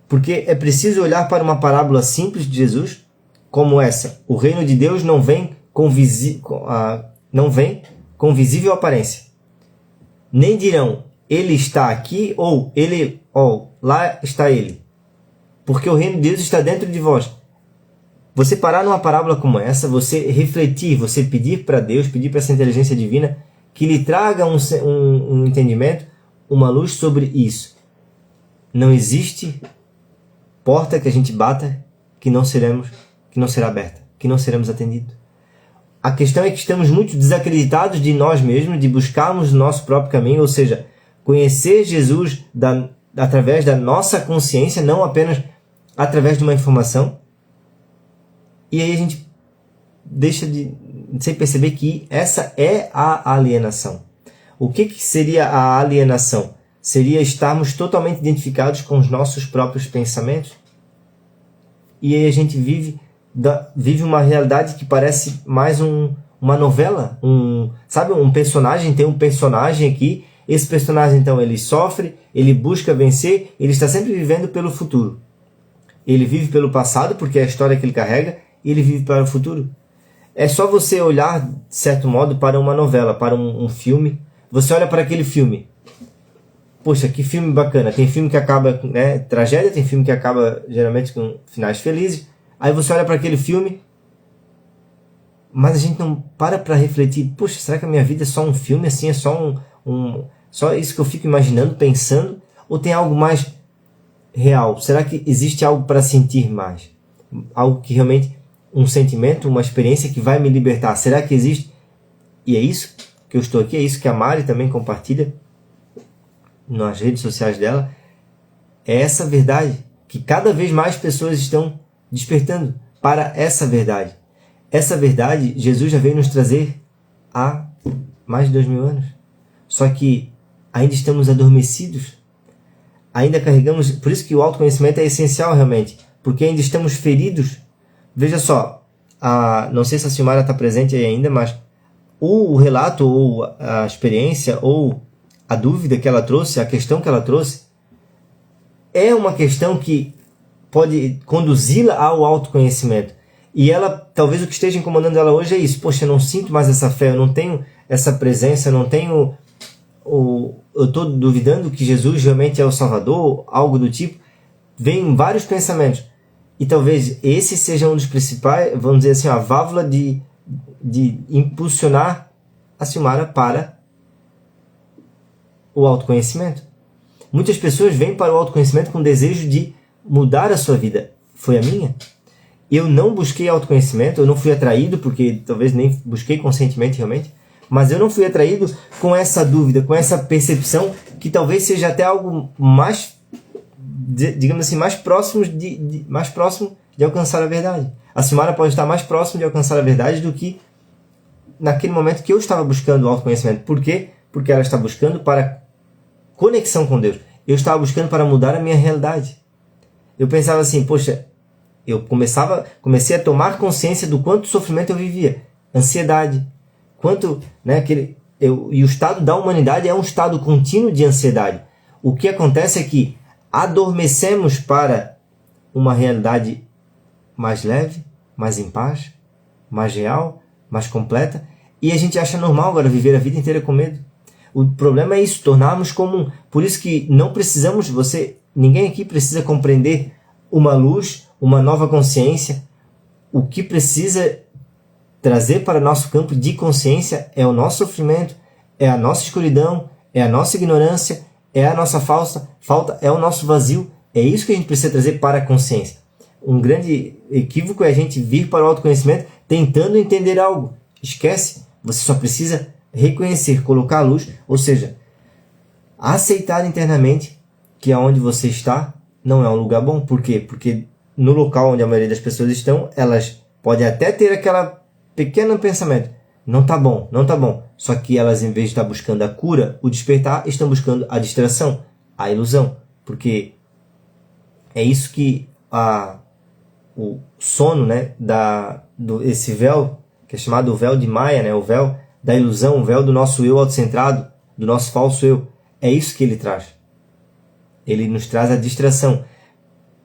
porque é preciso olhar para uma parábola simples de Jesus, como essa. O reino de Deus não vem com visível aparência. Nem dirão, ele está aqui, ou lá está ele. Porque o reino de Deus está dentro de vós. Você parar numa parábola como essa, você refletir, você pedir para Deus, pedir para essa inteligência divina, que lhe traga um entendimento, uma luz sobre isso. Não existe porta que a gente bata que não será aberta, que não seremos atendidos. A questão é que estamos muito desacreditados de nós mesmos, de buscarmos o nosso próprio caminho, ou seja, conhecer Jesus através da nossa consciência, não apenas através de uma informação. E aí a gente deixa sem perceber que essa é a alienação. O que seria a alienação? Seria estarmos totalmente identificados com os nossos próprios pensamentos. E aí a gente vive uma realidade que parece mais uma novela. Sabe, um personagem, tem um personagem aqui, Esse personagem, então, ele sofre, ele busca vencer, ele está sempre vivendo pelo futuro. Ele vive pelo passado, porque é a história que ele carrega, e ele vive para o futuro. É só você olhar, de certo modo, para uma novela, para um filme. Você olha para aquele filme. Poxa, que filme bacana. Tem filme que acaba, né, tragédia, tem filme que acaba geralmente com finais felizes. Aí você olha para aquele filme, mas a gente não para refletir. Poxa, será que a minha vida é só um filme assim? É só só isso que eu fico imaginando, pensando? Ou tem algo mais real? Será que existe algo para sentir mais? Algo que realmente, um sentimento, uma experiência que vai me libertar. Será que existe? E é isso que eu estou aqui, é isso que a Mari também compartilha nas redes sociais dela. É essa verdade que cada vez mais pessoas estão despertando para essa verdade. Essa verdade Jesus já veio nos trazer há mais de 2000 anos. Só que ainda estamos adormecidos. Ainda carregamos... Por isso que o autoconhecimento é essencial realmente. Porque ainda estamos feridos. Veja só, não sei se a Silmara está presente aí ainda, mas o relato ou a experiência ou a dúvida que ela trouxe, a questão que ela trouxe, é uma questão que pode conduzi-la ao autoconhecimento. E ela, talvez o que esteja incomodando ela hoje é isso. Poxa, eu não sinto mais essa fé, eu não tenho essa presença, eu não tenho... eu estou duvidando que Jesus realmente é o Salvador, algo do tipo. Vem vários pensamentos. E talvez esse seja um dos principais, vamos dizer assim, a válvula de impulsionar a Silmara para o autoconhecimento. Muitas pessoas vêm para o autoconhecimento com o desejo de mudar a sua vida. Foi a minha. Eu não busquei autoconhecimento, eu não fui atraído, porque talvez nem busquei conscientemente realmente, mas eu não fui atraído com essa dúvida, com essa percepção que talvez seja até algo mais, digamos assim, mais próximo de alcançar a verdade. A Silmara pode estar mais próximo de alcançar a verdade do que naquele momento que eu estava buscando o autoconhecimento. Por quê? Porque ela está buscando para conexão com Deus. Eu estava buscando para mudar a minha realidade. Eu pensava assim, poxa, eu comecei a tomar consciência do quanto sofrimento eu vivia. Ansiedade. Quanto, né, e o estado da humanidade é um estado contínuo de ansiedade. O que acontece é que adormecemos para uma realidade mais leve, mais em paz, mais real, mais completa, e a gente acha normal agora viver a vida inteira com medo. O problema é isso, tornarmos comum. Por isso que não precisamos, ninguém aqui precisa compreender uma luz, uma nova consciência. O que precisa trazer para nosso campo de consciência é o nosso sofrimento, é a nossa escuridão, é a nossa ignorância, é a nossa falta, é o nosso vazio. É isso que a gente precisa trazer para a consciência. Um grande equívoco é a gente vir para o autoconhecimento tentando entender algo. Esquece, você só precisa reconhecer, colocar a luz, ou seja, aceitar internamente que aonde você está não é um lugar bom. Por quê? Porque no local onde a maioria das pessoas estão, elas podem até ter aquela pequeno pensamento, não tá bom, não tá bom. Só que elas, em vez de estar buscando a cura, o despertar, estão buscando a distração, a ilusão. Porque é isso que o sono, né, esse véu, que é chamado o véu de Maia, né, o véu da ilusão, o véu do nosso eu autocentrado, do nosso falso eu. É isso que ele traz. Ele nos traz a distração.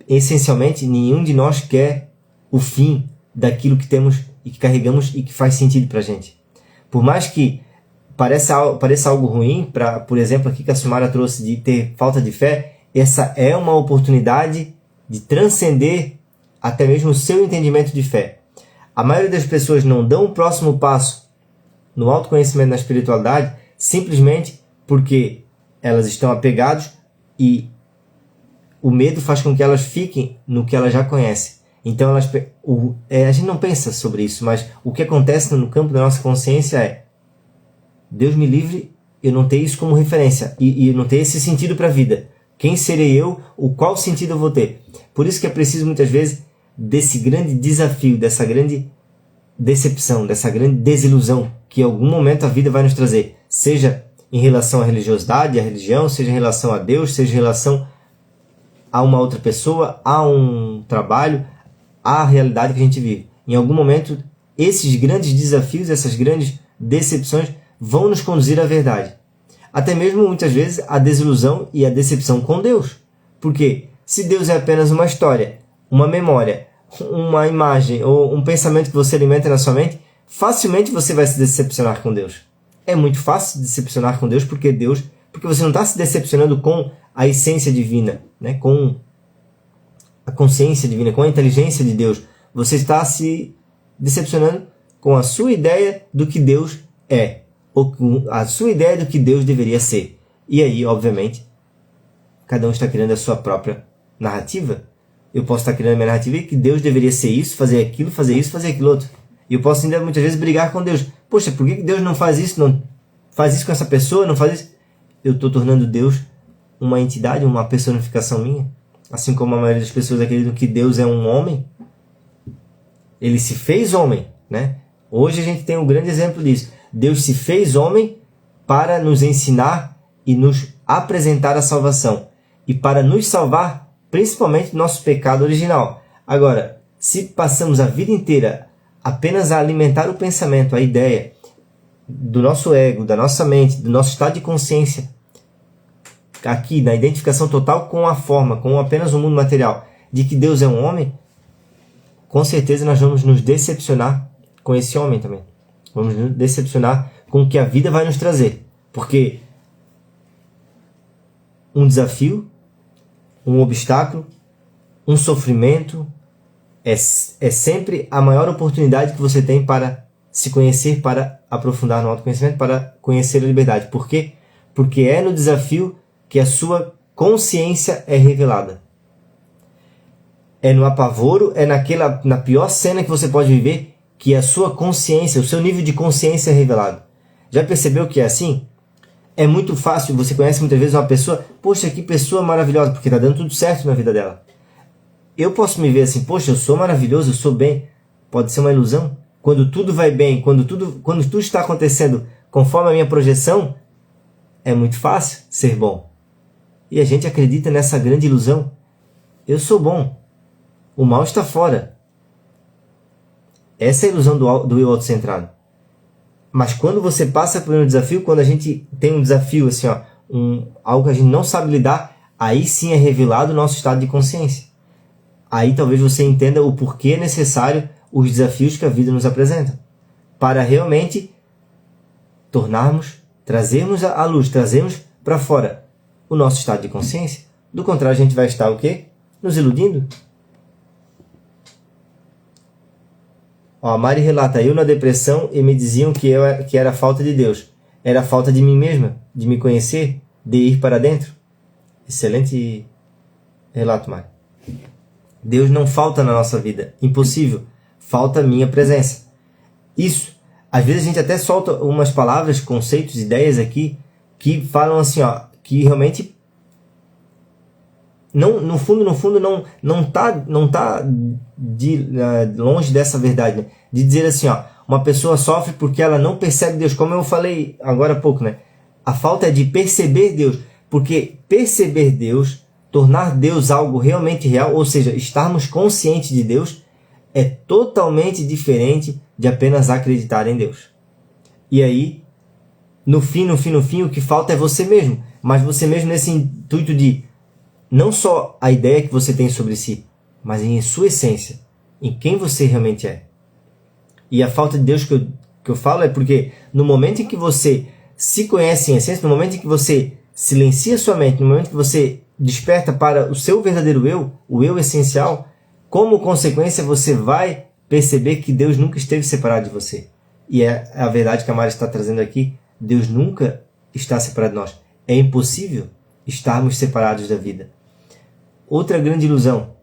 Essencialmente, nenhum de nós quer o fim daquilo que temos e que carregamos e que faz sentido para a gente. Por mais que pareça algo ruim, por exemplo, aqui que a Silmara trouxe de ter falta de fé, essa é uma oportunidade de transcender até mesmo o seu entendimento de fé. A maioria das pessoas não dão o próximo passo no autoconhecimento, na espiritualidade, simplesmente porque elas estão apegadas e o medo faz com que elas fiquem no que elas já conhecem. Então a gente não pensa sobre isso, mas o que acontece no campo da nossa consciência é: Deus me livre eu não ter isso como referência e não ter esse sentido para a vida. Quem serei eu? Qual sentido eu vou ter? Por isso que é preciso muitas vezes desse grande desafio, dessa grande decepção, dessa grande desilusão que em algum momento a vida vai nos trazer. Seja em relação à religiosidade, à religião, seja em relação a Deus, seja em relação a uma outra pessoa, a um trabalho, à realidade que a gente vive. Em algum momento, esses grandes desafios, essas grandes decepções vão nos conduzir à verdade. Até mesmo, muitas vezes, a desilusão e a decepção com Deus. Porque se Deus é apenas uma história, uma memória, uma imagem ou um pensamento que você alimenta na sua mente, facilmente você vai se decepcionar com Deus. É muito fácil se decepcionar com Deus porque você não está se decepcionando com a essência divina, né? Com a consciência divina, com a inteligência de Deus. Você está se decepcionando com a sua ideia do que Deus é, ou com a sua ideia do que Deus deveria ser. E aí, obviamente, cada um está criando a sua própria narrativa. Eu posso estar criando a minha narrativa e que Deus deveria ser isso, fazer aquilo, fazer isso, fazer aquilo outro. E eu posso ainda muitas vezes brigar com Deus. Poxa, por que Deus não faz isso? Não faz isso com essa pessoa? Não faz isso? Eu estou tornando Deus uma entidade, uma personificação minha. Assim como a maioria das pessoas acreditam que Deus é um homem. Ele se fez homem, né? Hoje a gente tem um grande exemplo disso. Deus se fez homem para nos ensinar e nos apresentar a salvação. E para nos salvar, principalmente do nosso pecado original. Agora, se passamos a vida inteira apenas a alimentar o pensamento, a ideia do nosso ego, da nossa mente, do nosso estado de consciência, aqui na identificação total com a forma, com apenas o mundo material, de que Deus é um homem, com certeza nós vamos nos decepcionar com esse homem também. Vamos nos decepcionar com o que a vida vai nos trazer. Porque um desafio, um obstáculo, um sofrimento é sempre a maior oportunidade que você tem para se conhecer, para aprofundar no autoconhecimento, para conhecer a liberdade. Por quê? Porque é no desafio que a sua consciência é revelada. É no apavoro, é na pior cena que você pode viver, que a sua consciência, o seu nível de consciência é revelado. Já percebeu que é assim? É muito fácil, você conhece muitas vezes uma pessoa, poxa, que pessoa maravilhosa, porque está dando tudo certo na vida dela. Eu posso me ver assim, poxa, eu sou maravilhoso, eu sou bem. Pode ser uma ilusão. Quando tudo vai bem, quando tudo está acontecendo conforme a minha projeção, é muito fácil ser bom. E a gente acredita nessa grande ilusão. Eu sou bom. O mal está fora. Essa é a ilusão do eu autocentrado. Mas quando você passa por um desafio, quando a gente tem um desafio, assim, ó, algo que a gente não sabe lidar, aí sim é revelado o nosso estado de consciência. Aí talvez você entenda o porquê é necessário os desafios que a vida nos apresenta. Para realmente trazermos à luz, trazermos para fora o nosso estado de consciência. Do contrário, a gente vai estar o quê? Nos iludindo. Ó, a Mari relata, eu na depressão e me diziam que era a falta de Deus. Era a falta de mim mesma, de me conhecer, de ir para dentro. Excelente relato, Mari. Deus não falta na nossa vida. Impossível. Falta a minha presença. Isso. Às vezes a gente até solta umas palavras, conceitos, ideias aqui, que falam assim, ó, que realmente no fundo não tá longe dessa verdade, né? De dizer assim, ó, uma pessoa sofre porque ela não percebe Deus, como eu falei agora há pouco, né? A falta é de perceber Deus, porque perceber Deus, tornar Deus algo realmente real, ou seja, estarmos conscientes de Deus, é totalmente diferente de apenas acreditar em Deus. E aí, no fim, o que falta é você mesmo, mas você mesmo nesse intuito de não só a ideia que você tem sobre si, mas em sua essência, em quem você realmente é. E a falta de Deus que eu falo é porque no momento em que você se conhece em essência, no momento em que você silencia sua mente, no momento que você desperta para o seu verdadeiro eu, o eu essencial, como consequência você vai perceber que Deus nunca esteve separado de você. E é a verdade que a Mari está trazendo aqui, Deus nunca está separado de nós. É impossível estarmos separados da vida. Outra grande ilusão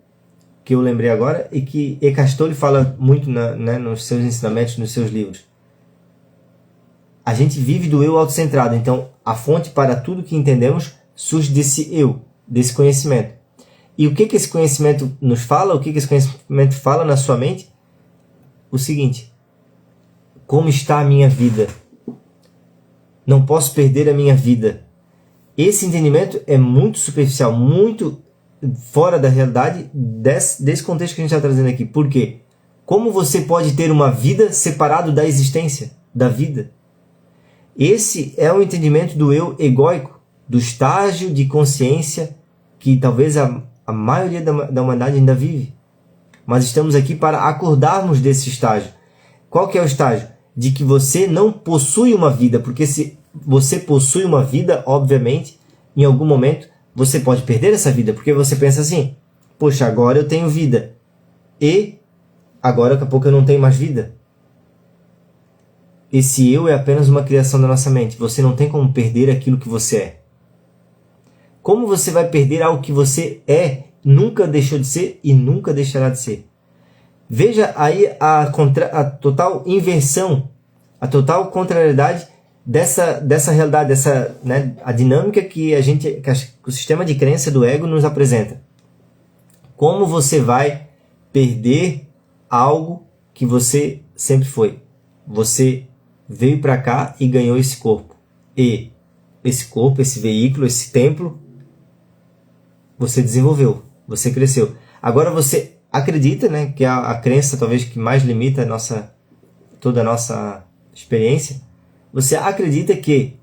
que eu lembrei agora e que Eckhart Tolle fala muito nos seus ensinamentos, nos seus livros. A gente vive do eu autocentrado, então a fonte para tudo que entendemos surge desse eu, desse conhecimento. E o que esse conhecimento nos fala? O que esse conhecimento fala na sua mente? O seguinte: como está a minha vida? Não posso perder a minha vida. Esse entendimento é muito superficial, muito fora da realidade desse contexto que a gente está trazendo aqui. Por quê? Como você pode ter uma vida separado da existência, da vida? Esse é o entendimento do eu egóico, do estágio de consciência que talvez a maioria da humanidade ainda vive. Mas estamos aqui para acordarmos desse estágio. Qual que é o estágio? De que você não possui uma vida, porque se você possui uma vida, obviamente, em algum momento você pode perder essa vida, porque você pensa assim, poxa, agora eu tenho vida, e agora daqui a pouco eu não tenho mais vida. Esse eu é apenas uma criação da nossa mente, você não tem como perder aquilo que você é. Como você vai perder algo que você é, nunca deixou de ser e nunca deixará de ser? Veja aí a total inversão, a total contrariedade dessa realidade, a dinâmica que o sistema de crença do ego nos apresenta. Como você vai perder algo que você sempre foi? Você veio para cá e ganhou esse corpo. E esse corpo, esse veículo, esse templo, você desenvolveu, você cresceu. Agora você acredita, que é a crença talvez que mais limita toda a nossa experiência, você acredita que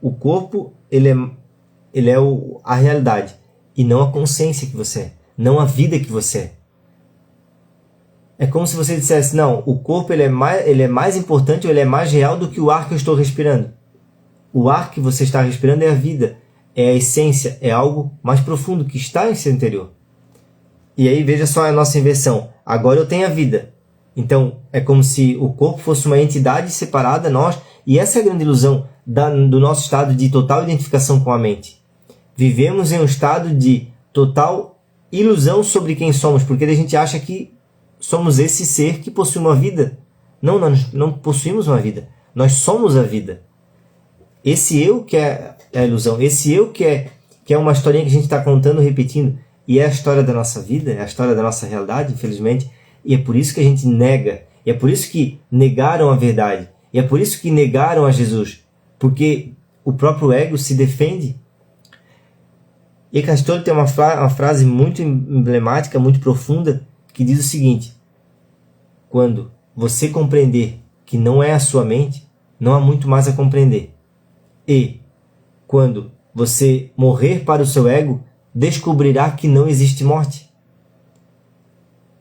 o corpo ele é a realidade e não a consciência que você é, não a vida que você é. É como se você dissesse, não, o corpo ele é mais importante, ou ele é mais real do que o ar que eu estou respirando. O ar que você está respirando é a vida, é a essência, é algo mais profundo que está em seu interior. E aí veja só a nossa inversão. Agora eu tenho a vida. Então é como se o corpo fosse uma entidade separada, nós, e essa é a grande ilusão do nosso estado de total identificação com a mente. Vivemos em um estado de total ilusão sobre quem somos, porque a gente acha que somos esse ser que possui uma vida. Não, nós não possuímos uma vida. Nós somos a vida. Esse eu que é a ilusão, esse eu que é uma historinha que a gente está contando, repetindo, e é a história da nossa vida, é a história da nossa realidade, infelizmente, e é por isso que a gente nega, e é por isso que negaram a verdade, e é por isso que negaram a Jesus, porque o próprio ego se defende. E Eckhart Tolle tem uma frase muito emblemática, muito profunda, que diz o seguinte: quando você compreender que não é a sua mente, não há muito mais a compreender. E, quando você morrer para o seu ego, descobrirá que não existe morte.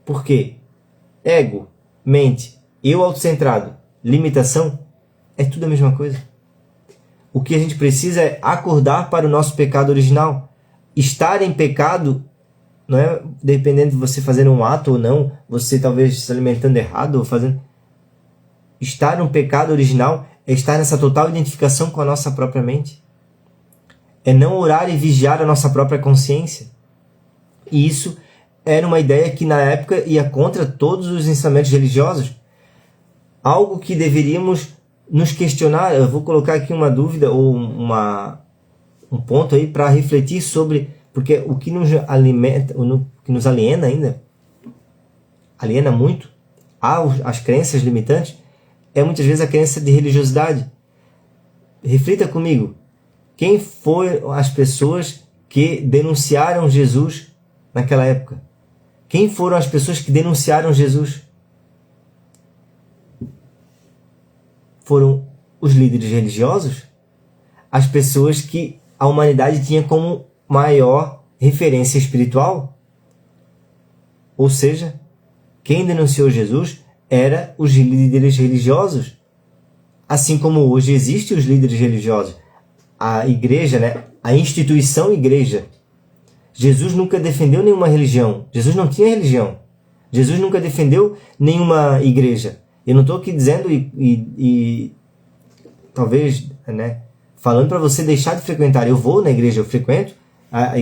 Por quê? Ego, mente, eu autocentrado, limitação, é tudo a mesma coisa. O que a gente precisa é acordar para o nosso pecado original. Estar em pecado não é dependendo de você fazer um ato ou não, você talvez se alimentando errado ou fazendo. Estar no pecado original é estar nessa total identificação com a nossa própria mente. É não orar e vigiar a nossa própria consciência. E isso era uma ideia que na época ia contra todos os ensinamentos religiosos. Algo que deveríamos nos questionar. Eu vou colocar aqui uma dúvida ou um ponto aí para refletir sobre, porque o que nos alimenta, o que nos aliena ainda, aliena muito as crenças limitantes, é muitas vezes a crença de religiosidade. Reflita comigo. Quem foram as pessoas que denunciaram Jesus naquela época? Quem foram as pessoas que denunciaram Jesus? Foram os líderes religiosos? As pessoas que a humanidade tinha como maior referência espiritual? Ou seja, quem denunciou Jesus era os líderes religiosos. Assim como hoje existem os líderes religiosos. A igreja, a instituição igreja. Jesus nunca defendeu nenhuma religião. Jesus não tinha religião. Jesus nunca defendeu nenhuma igreja. Eu não estou aqui dizendo e talvez, falando para você deixar de frequentar. Eu vou na igreja, eu frequento.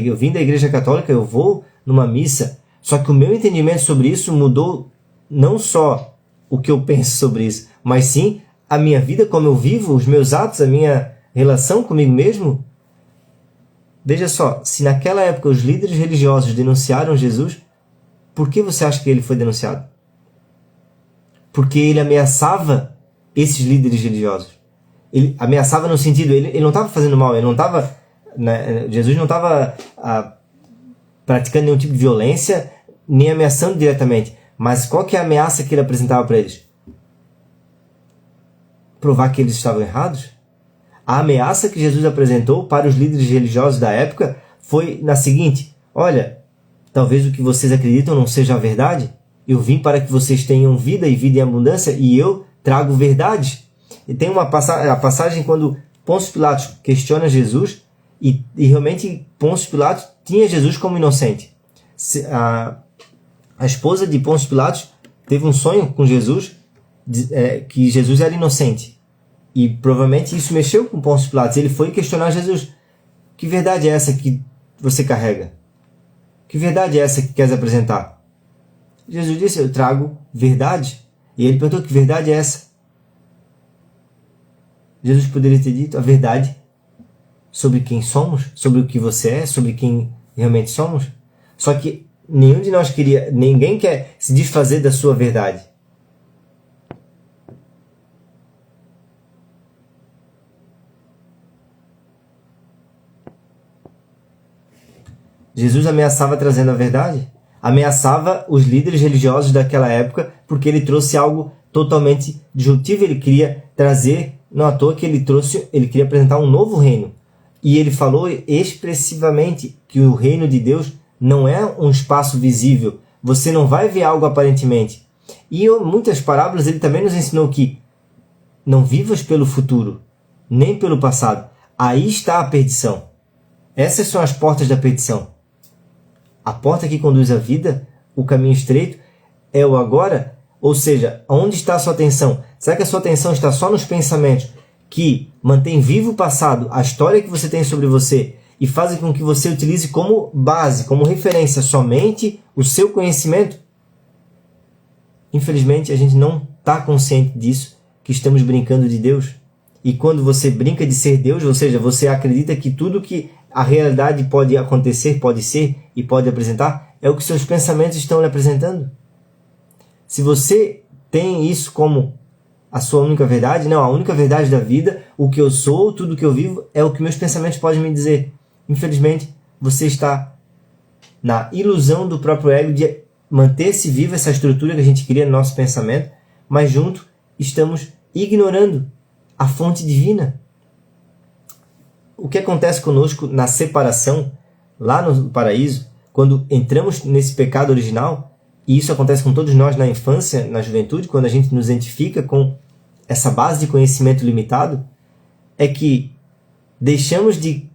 Eu vim da igreja católica, eu vou numa missa. Só que o meu entendimento sobre isso mudou não só o que eu penso sobre isso, mas sim a minha vida, como eu vivo, os meus atos, a minha relação comigo mesmo. Veja só, se naquela época os líderes religiosos denunciaram Jesus, por que você acha que ele foi denunciado? Porque ele ameaçava esses líderes religiosos. Ele ameaçava no sentido, ele não estava fazendo mal, ele não estava, Jesus não estava praticando nenhum tipo de violência, nem ameaçando diretamente. Mas qual que é a ameaça que ele apresentava para eles? provar que eles estavam errados? A ameaça que Jesus apresentou para os líderes religiosos da época foi na seguinte: olha, talvez o que vocês acreditam não seja a verdade. Eu vim para que vocês tenham vida e vida em abundância, e eu trago verdade. E tem a passagem quando Pôncio Pilatos questiona Jesus, e realmente Pôncio Pilatos tinha Jesus como inocente. A esposa de Pôncio Pilatos teve um sonho com Jesus, que Jesus era inocente. E provavelmente isso mexeu com Pôncio Pilatos. Ele foi questionar Jesus. Que verdade é essa que você carrega? Que verdade é essa que queres apresentar? Jesus disse: eu trago verdade. E ele perguntou: que verdade é essa? Jesus poderia ter dito a verdade sobre quem somos, sobre o que você é, sobre quem realmente somos. Só que nenhum de nós ninguém quer se desfazer da sua verdade. Jesus ameaçava trazendo a verdade? Ameaçava os líderes religiosos daquela época porque ele trouxe algo totalmente disruptivo. Ele queria trazer, não à toa que ele queria apresentar um novo reino. E ele falou expressivamente que o reino de Deus não é um espaço visível. Você não vai ver algo aparentemente. E em muitas parábolas ele também nos ensinou que não vivas pelo futuro, nem pelo passado. Aí está a perdição. Essas são as portas da perdição. A porta que conduz à vida, o caminho estreito, é o agora. Ou seja, onde está a sua atenção? Será que a sua atenção está só nos pensamentos que mantém vivo o passado, a história que você tem sobre você, e fazem com que você utilize como base, como referência, somente o seu conhecimento? Infelizmente, a gente não está consciente disso, que estamos brincando de Deus. E quando você brinca de ser Deus, ou seja, você acredita que tudo que a realidade pode acontecer, pode ser e pode apresentar, é o que seus pensamentos estão lhe apresentando. Se você tem isso como a sua única verdade, não, a única verdade da vida, o que eu sou, tudo que eu vivo, é o que meus pensamentos podem me dizer. Infelizmente, você está na ilusão do próprio ego de manter-se viva essa estrutura que a gente cria no nosso pensamento, mas junto estamos ignorando a fonte divina. O que acontece conosco na separação, lá no paraíso, quando entramos nesse pecado original, e isso acontece com todos nós na infância, na juventude, quando a gente nos identifica com essa base de conhecimento limitado, é que deixamos de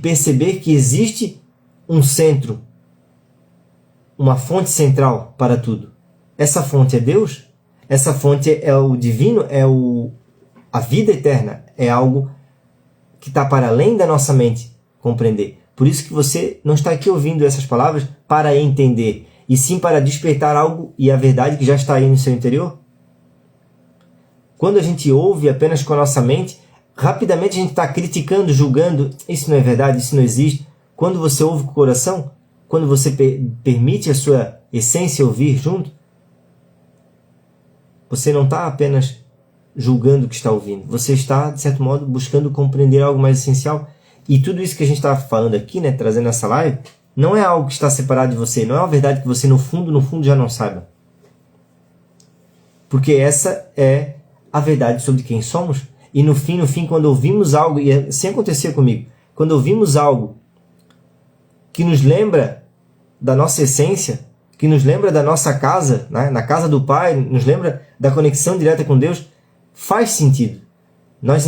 perceber que existe um centro, uma fonte central para tudo. Essa fonte é Deus, essa fonte é o divino, a vida eterna, é algo que está para além da nossa mente compreender. Por isso que você não está aqui ouvindo essas palavras para entender, e sim para despertar algo e a verdade que já está aí no seu interior. Quando a gente ouve apenas com a nossa mente, rapidamente a gente está criticando, julgando, isso não é verdade, isso não existe. Quando você ouve com o coração, quando você permite a sua essência ouvir junto, você não está apenas julgando o que está ouvindo. Você está, de certo modo, buscando compreender algo mais essencial. E tudo isso que a gente está falando aqui, né, trazendo essa live, não é algo que está separado de você. Não é uma verdade que você, no fundo, já não saiba. Porque essa é a verdade sobre quem somos. E no fim, quando ouvimos algo, e assim acontecia comigo, quando ouvimos algo que nos lembra da nossa essência, que nos lembra da nossa casa, né, na casa do Pai, nos lembra da conexão direta com Deus, faz sentido. Nós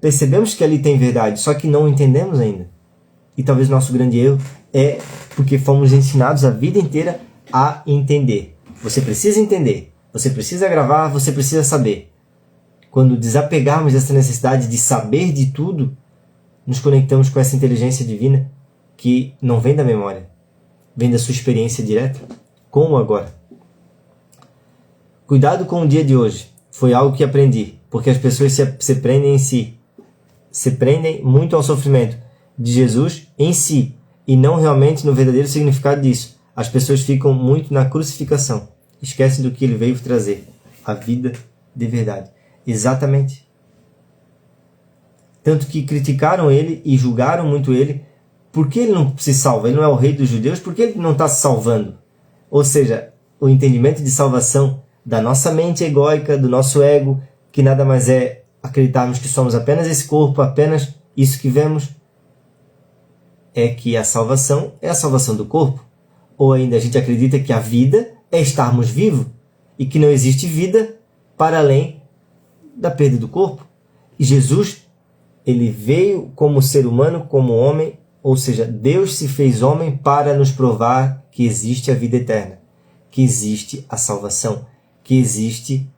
percebemos que ali tem verdade, só que não entendemos ainda. E talvez o nosso grande erro é porque fomos ensinados a vida inteira a entender. Você precisa entender, você precisa gravar, você precisa saber. Quando desapegarmos dessa necessidade de saber de tudo, nos conectamos com essa inteligência divina que não vem da memória, vem da sua experiência direta, com o agora. Cuidado com o dia de hoje. Foi algo que aprendi, porque as pessoas se prendem em si, se prendem muito ao sofrimento de Jesus em si, e não realmente no verdadeiro significado disso. As pessoas ficam muito na crucificação, esquecem do que ele veio trazer, a vida de verdade. Exatamente. Tanto que criticaram ele e julgaram muito ele, porque ele não se salva, ele não é o rei dos judeus, porque ele não está se salvando. Ou seja, o entendimento de salvação da nossa mente egóica, do nosso ego, que nada mais é acreditarmos que somos apenas esse corpo, apenas isso que vemos, é que a salvação é a salvação do corpo. Ou ainda a gente acredita que a vida é estarmos vivos e que não existe vida para além da perda do corpo. E Jesus, ele veio como ser humano, como homem, ou seja, Deus se fez homem para nos provar que existe a vida eterna, que existe a salvação, que existe...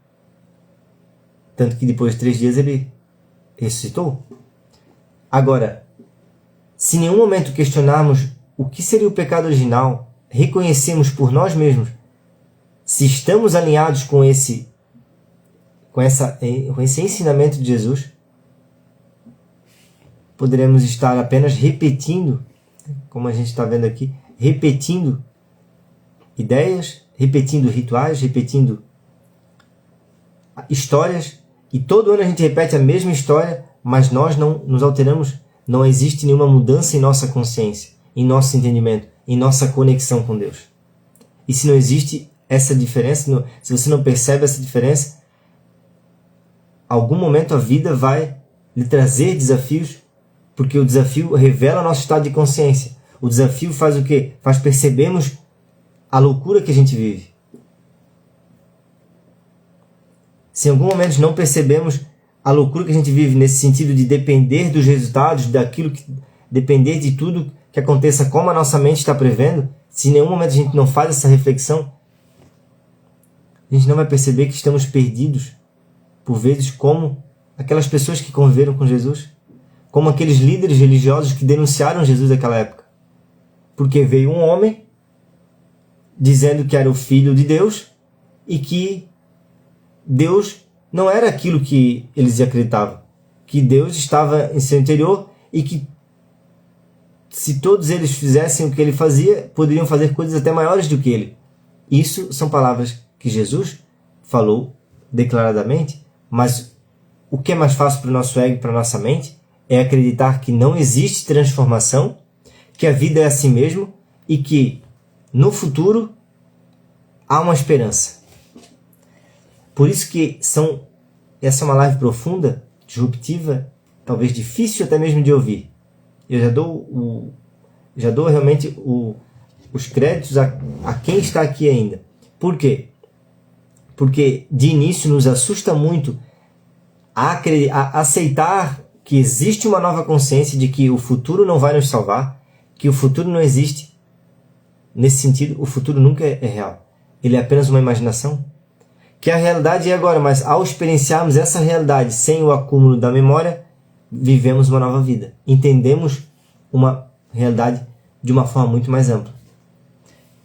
Tanto que depois de 3 dias ele ressuscitou. Agora, se em nenhum momento questionarmos o que seria o pecado original, reconhecemos por nós mesmos se estamos alinhados com esse ensinamento de Jesus, poderemos estar apenas repetindo, como a gente está vendo aqui, repetindo ideias, repetindo rituais, repetindo histórias, e todo ano a gente repete a mesma história, mas nós não nos alteramos, não existe nenhuma mudança em nossa consciência, em nosso entendimento, em nossa conexão com Deus. E se não existe essa diferença, se você não percebe essa diferença, algum momento a vida vai lhe trazer desafios, porque o desafio revela nosso estado de consciência. O desafio faz o quê? Faz percebermos a loucura que a gente vive. Se em algum momento não percebemos a loucura que a gente vive nesse sentido de depender dos resultados, daquilo que depender de tudo que aconteça como a nossa mente está prevendo, se em nenhum momento a gente não faz essa reflexão, a gente não vai perceber que estamos perdidos, por vezes, como aquelas pessoas que conviveram com Jesus, como aqueles líderes religiosos que denunciaram Jesus naquela época. Porque veio um homem dizendo que era o Filho de Deus e que Deus não era aquilo que eles acreditavam, que Deus estava em seu interior e que se todos eles fizessem o que ele fazia, poderiam fazer coisas até maiores do que ele. Isso são palavras que Jesus falou declaradamente, mas o que é mais fácil para o nosso ego e para a nossa mente é acreditar que não existe transformação, que a vida é assim mesmo e que no futuro há uma esperança. Por isso que essa é uma live profunda, disruptiva, talvez difícil até mesmo de ouvir. Eu já dou realmente os créditos a quem está aqui ainda. Por quê? Porque de início nos assusta muito a aceitar que existe uma nova consciência de que o futuro não vai nos salvar, que o futuro não existe. Nesse sentido, o futuro nunca é real. Ele é apenas uma imaginação. Que a realidade é agora, mas ao experienciarmos essa realidade sem o acúmulo da memória, vivemos uma nova vida. Entendemos uma realidade de uma forma muito mais ampla.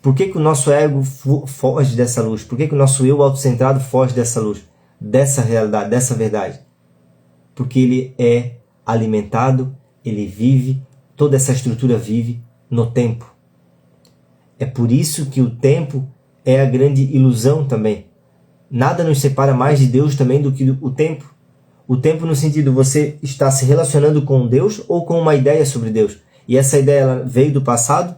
Por que o nosso ego foge dessa luz? Por que o nosso eu autocentrado foge dessa luz? Dessa realidade, dessa verdade? Porque ele é alimentado, ele vive, toda essa estrutura vive no tempo. É por isso que o tempo é a grande ilusão também. Nada nos separa mais de Deus também do que o tempo. O tempo no sentido, você está se relacionando com Deus ou com uma ideia sobre Deus. E essa ideia ela veio do passado,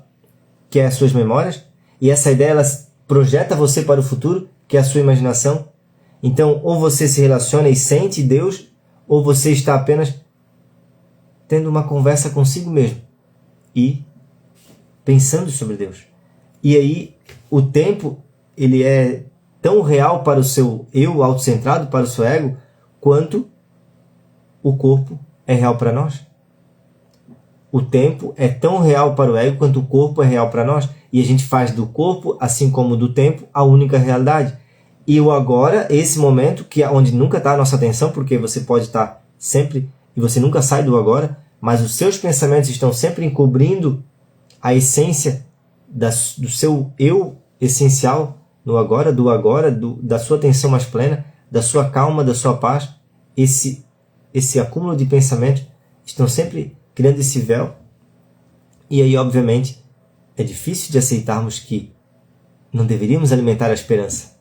que é as suas memórias, e essa ideia ela projeta você para o futuro, que é a sua imaginação. Então, ou você se relaciona e sente Deus, ou você está apenas tendo uma conversa consigo mesmo e pensando sobre Deus. E aí, o tempo, ele é tão real para o seu eu autocentrado, para o seu ego, quanto o corpo é real para nós. O tempo é tão real para o ego quanto o corpo é real para nós. E a gente faz do corpo, assim como do tempo, a única realidade. E o agora, esse momento, que é onde nunca está a nossa atenção, porque você pode estar sempre, e você nunca sai do agora, mas os seus pensamentos estão sempre encobrindo a essência do seu eu essencial no agora, da sua atenção mais plena, da sua calma, da sua paz. Esse acúmulo de pensamentos estão sempre criando esse véu. E aí, obviamente, é difícil de aceitarmos que não deveríamos alimentar a esperança.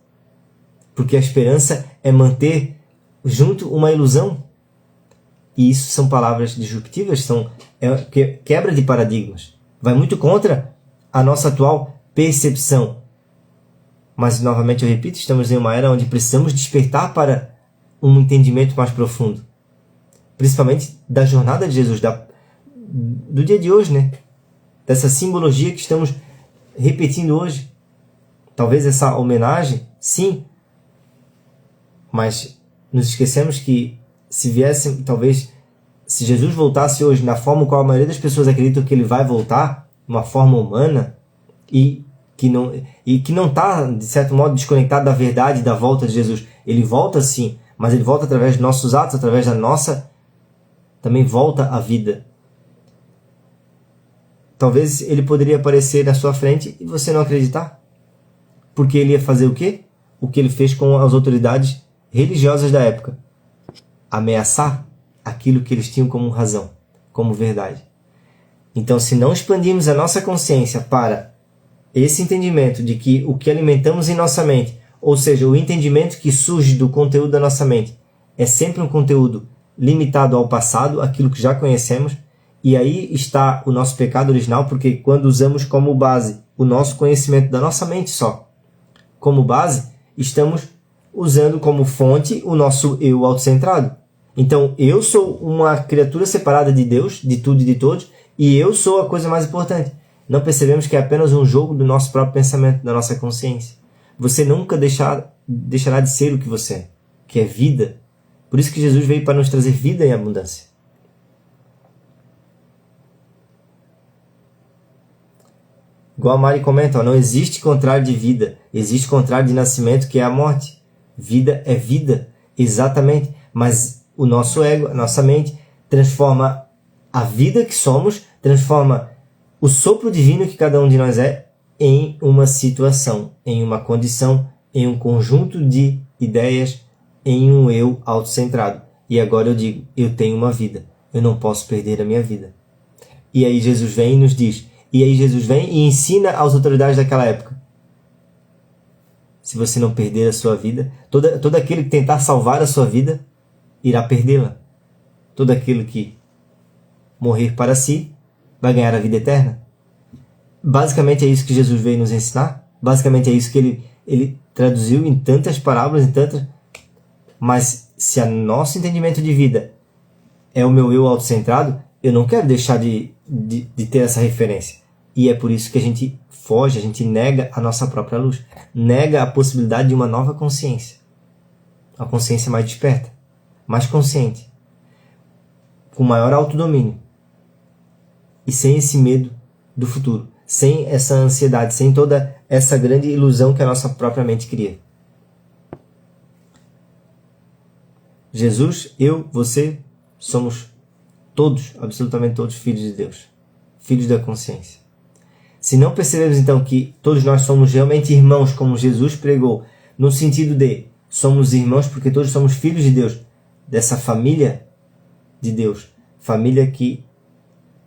Porque a esperança é manter junto uma ilusão. E isso são palavras disruptivas, é quebra de paradigmas. Vai muito contra a nossa atual percepção. Mas, novamente, eu repito, estamos em uma era onde precisamos despertar para um entendimento mais profundo. Principalmente da jornada de Jesus, do dia de hoje, né? Dessa simbologia que estamos repetindo hoje. Talvez essa homenagem, sim, mas nos esquecemos que se Jesus voltasse hoje na forma qual a maioria das pessoas acreditam que ele vai voltar, uma forma humana, e que não está, de certo modo, desconectado da verdade da volta de Jesus. Ele volta sim, mas ele volta através dos nossos atos, através da nossa, também volta à vida. Talvez ele poderia aparecer na sua frente e você não acreditar. Porque ele ia fazer o quê? O que ele fez com as autoridades religiosas da época. Ameaçar aquilo que eles tinham como razão, como verdade. Então, se não expandirmos a nossa consciência para esse entendimento de que o que alimentamos em nossa mente, ou seja, o entendimento que surge do conteúdo da nossa mente, é sempre um conteúdo limitado ao passado, aquilo que já conhecemos, e aí está o nosso pecado original, porque quando usamos como base o nosso conhecimento da nossa mente só, como base, estamos usando como fonte o nosso eu autocentrado. Então, eu sou uma criatura separada de Deus, de tudo e de todos, e eu sou a coisa mais importante. Não percebemos que é apenas um jogo do nosso próprio pensamento, da nossa consciência. Você nunca deixará de ser o que você é, que é vida. Por isso que Jesus veio para nos trazer vida em abundância. Igual a Mari comenta, não existe contrário de vida, existe contrário de nascimento, que é a morte. Vida é vida, exatamente, mas o nosso ego, a nossa mente, transforma a vida que somos, transforma o sopro divino que cada um de nós é em uma situação, em uma condição, em um conjunto de ideias, em um eu autocentrado. E agora eu digo, eu tenho uma vida, eu não posso perder a minha vida. E aí Jesus vem e nos diz, e ensina às autoridades daquela época. Se você não perder a sua vida, todo aquele que tentar salvar a sua vida, irá perdê-la. Todo aquele que morrer para si, vai ganhar a vida eterna. Basicamente é isso que Jesus veio nos ensinar. Basicamente é isso que ele traduziu em tantas parábolas, Mas se o nosso entendimento de vida é o meu eu autocentrado, eu não quero deixar de ter essa referência. E é por isso que a gente foge, a gente nega a nossa própria luz. Nega a possibilidade de uma nova consciência. Uma consciência mais desperta, mais consciente, com maior autodomínio. E sem esse medo do futuro. Sem essa ansiedade, sem toda essa grande ilusão que a nossa própria mente cria. Jesus, eu, você, somos todos, absolutamente todos, filhos de Deus. Filhos da consciência. Se não percebemos então que todos nós somos realmente irmãos, como Jesus pregou, no sentido de somos irmãos porque todos somos filhos de Deus, dessa família de Deus, família que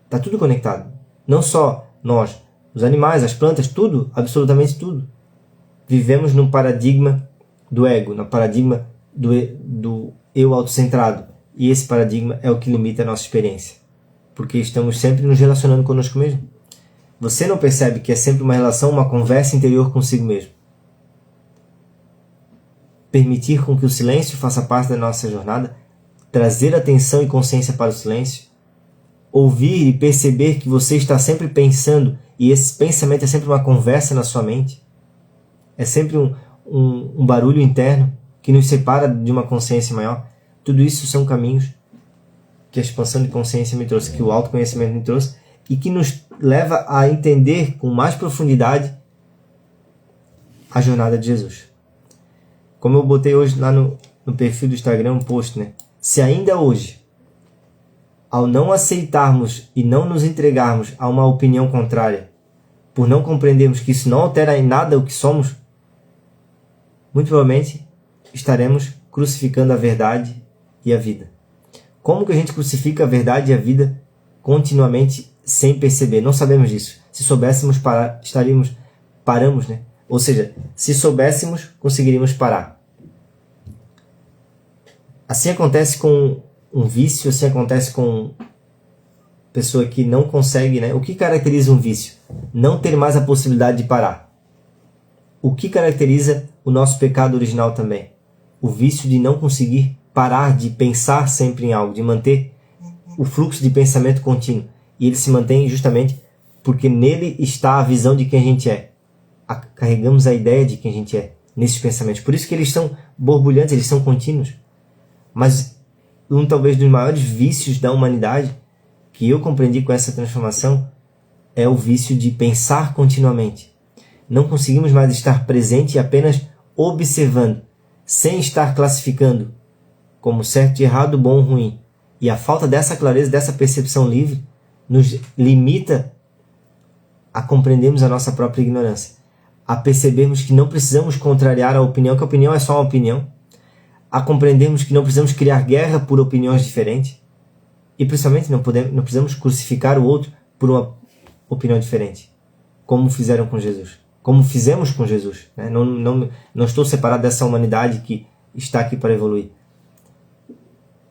está tudo conectado. Não só nós, os animais, as plantas, tudo, absolutamente tudo. Vivemos num paradigma do ego, no paradigma do eu autocentrado. E esse paradigma é o que limita a nossa experiência. Porque estamos sempre nos relacionando conosco mesmo. Você não percebe que é sempre uma relação, uma conversa interior consigo mesmo. Permitir com que o silêncio faça parte da nossa jornada, trazer atenção e consciência para o silêncio, ouvir e perceber que você está sempre pensando, e esse pensamento é sempre uma conversa na sua mente, é sempre um barulho interno que nos separa de uma consciência maior. Tudo isso são caminhos que a expansão de consciência me trouxe, que o autoconhecimento me trouxe, e que nos leva a entender com mais profundidade a jornada de Jesus. Como eu botei hoje lá no perfil do Instagram um post, né? Se ainda hoje, ao não aceitarmos e não nos entregarmos a uma opinião contrária, por não compreendermos que isso não altera em nada o que somos, muito provavelmente estaremos crucificando a verdade e a vida. Como que a gente crucifica a verdade e a vida continuamente sem perceber? Não sabemos disso. Se soubéssemos parar, paramos, né? Ou seja, se soubéssemos, conseguiríamos parar. Assim acontece com um vício, assim acontece com pessoa que não consegue, né? O que caracteriza um vício? Não ter mais a possibilidade de parar. O que caracteriza o nosso pecado original também? O vício de não conseguir parar de pensar sempre em algo, de manter o fluxo de pensamento contínuo. E ele se mantém justamente porque nele está a visão de quem a gente é. Carregamos a ideia de quem a gente é nesses pensamentos. Por isso que eles são borbulhantes, eles são contínuos. Mas talvez dos maiores vícios da humanidade que eu compreendi com essa transformação é o vício de pensar continuamente. Não conseguimos mais estar presente e apenas observando, sem estar classificando como certo e errado, bom ou ruim. E a falta dessa clareza, dessa percepção livre, nos limita a compreendermos a nossa própria ignorância, a percebermos que não precisamos contrariar a opinião, que a opinião é só uma opinião, a compreendermos que não precisamos criar guerra por opiniões diferentes, e principalmente não precisamos crucificar o outro por uma opinião diferente, como fizeram com Jesus, como fizemos com Jesus. Né? Não estou separado dessa humanidade que está aqui para evoluir.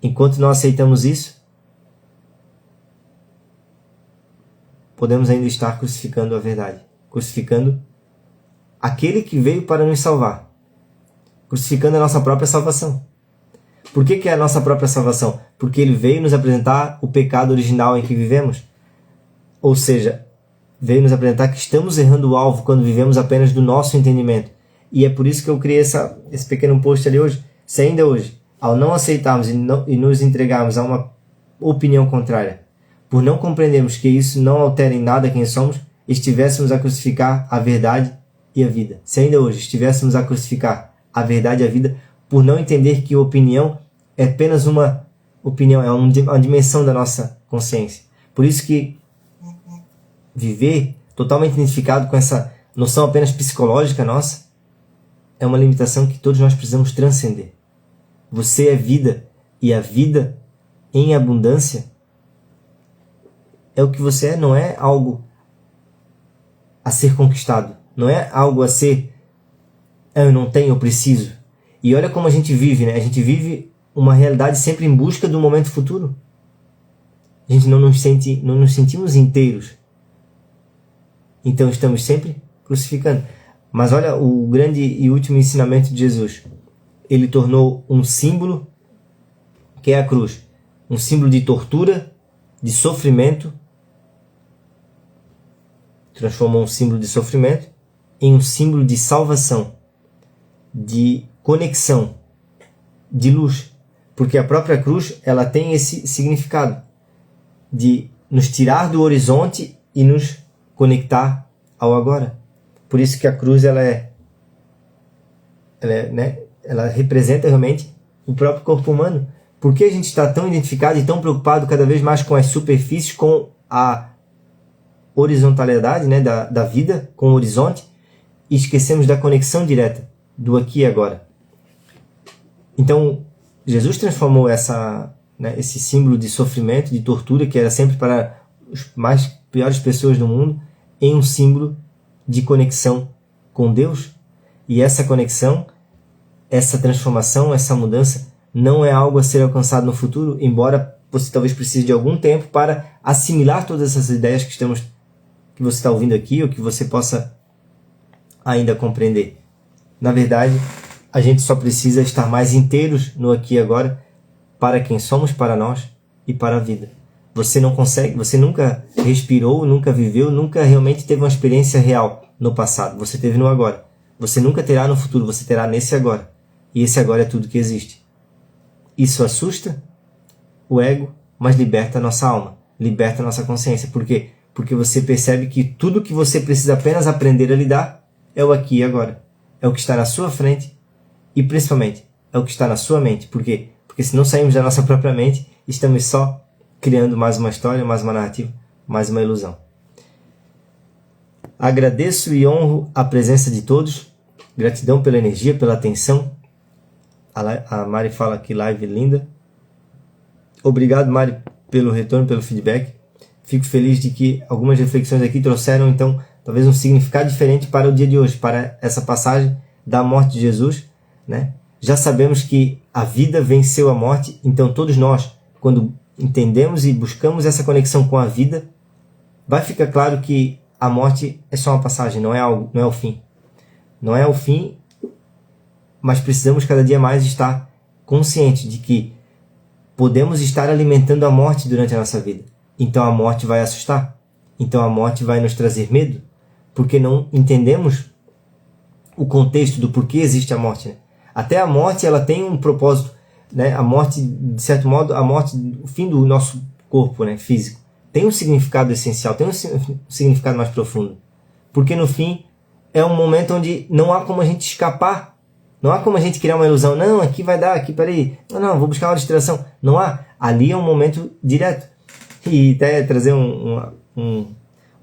Enquanto não aceitamos isso, podemos ainda estar crucificando a verdade, crucificando aquele que veio para nos salvar, crucificando a nossa própria salvação. Por que é a nossa própria salvação? Porque ele veio nos apresentar o pecado original em que vivemos. Ou seja, veio nos apresentar que estamos errando o alvo quando vivemos apenas do nosso entendimento. E é por isso que eu criei esse pequeno post ali hoje. Se ainda hoje, ao não aceitarmos e nos entregarmos a uma opinião contrária, por não compreendermos que isso não altera em nada quem somos, estivéssemos a crucificar a verdade e a vida. Se ainda hoje estivéssemos a crucificar a verdade e a vida, por não entender que opinião é apenas uma opinião, é uma dimensão da nossa consciência. Por isso que viver totalmente identificado com essa noção apenas psicológica nossa é uma limitação que todos nós precisamos transcender. Você é vida, e a vida em abundância é o que você é, não é algo a ser conquistado, não é algo a ser eu não tenho, eu preciso. E olha como a gente vive, né? A gente vive uma realidade sempre em busca do momento futuro. A gente não nos sentimos inteiros. Então estamos sempre crucificando. Mas olha o grande e último ensinamento de Jesus. Ele tornou um símbolo, que é a cruz, um símbolo de tortura, de sofrimento. Transformou um símbolo de sofrimento em um símbolo de salvação, de conexão, de luz. Porque a própria cruz, ela tem esse significado de nos tirar do horizonte e nos conectar ao agora. Por isso que a cruz ela representa realmente o próprio corpo humano. Por que a gente está tão identificado e tão preocupado cada vez mais com as superfícies, com a horizontalidade, né, da vida, com o horizonte, e esquecemos da conexão direta do aqui e agora? Então, Jesus transformou esse símbolo de sofrimento, de tortura, que era sempre para as mais piores pessoas do mundo, em um símbolo de conexão com Deus. E essa conexão, essa transformação, essa mudança, não é algo a ser alcançado no futuro, embora você talvez precise de algum tempo para assimilar todas essas ideias que você está ouvindo aqui, ou que você possa ainda compreender. Na verdade, a gente só precisa estar mais inteiros no aqui e agora, para quem somos, para nós e para a vida. Você não consegue, você nunca respirou, nunca viveu, nunca realmente teve uma experiência real no passado. Você teve no agora. Você nunca terá no futuro, você terá nesse agora. E esse agora é tudo que existe. Isso assusta o ego, mas liberta a nossa alma, liberta a nossa consciência. Por quê? Porque você percebe que tudo que você precisa apenas aprender a lidar é o aqui e agora. É o que está na sua frente e, principalmente, é o que está na sua mente. Por quê? Porque se não saímos da nossa própria mente, estamos só criando mais uma história, mais uma narrativa, mais uma ilusão. Agradeço e honro a presença de todos. Gratidão pela energia, pela atenção. A Mari fala que live linda. Obrigado, Mari, pelo retorno, pelo feedback. Fico feliz de que algumas reflexões aqui trouxeram, então, talvez um significado diferente para o dia de hoje, para essa passagem da morte de Jesus, né? Já sabemos que a vida venceu a morte, então todos nós, quando entendemos e buscamos essa conexão com a vida, vai ficar claro que a morte é só uma passagem, não é o fim. Não é o fim, mas precisamos cada dia mais estar consciente de que podemos estar alimentando a morte durante a nossa vida. Então a morte vai assustar. Então a morte vai nos trazer medo, porque não entendemos o contexto do porquê existe a morte. Né? Até a morte ela tem um propósito. Né? A morte, de certo modo, a morte, o fim do nosso corpo, né, físico, tem um significado essencial, tem um significado mais profundo. Porque no fim é um momento onde não há como a gente escapar. Não há como a gente criar uma ilusão. Não, aqui vai dar, aqui, peraí. Não, vou buscar uma distração. Não há. Ali é um momento direto. E até trazer um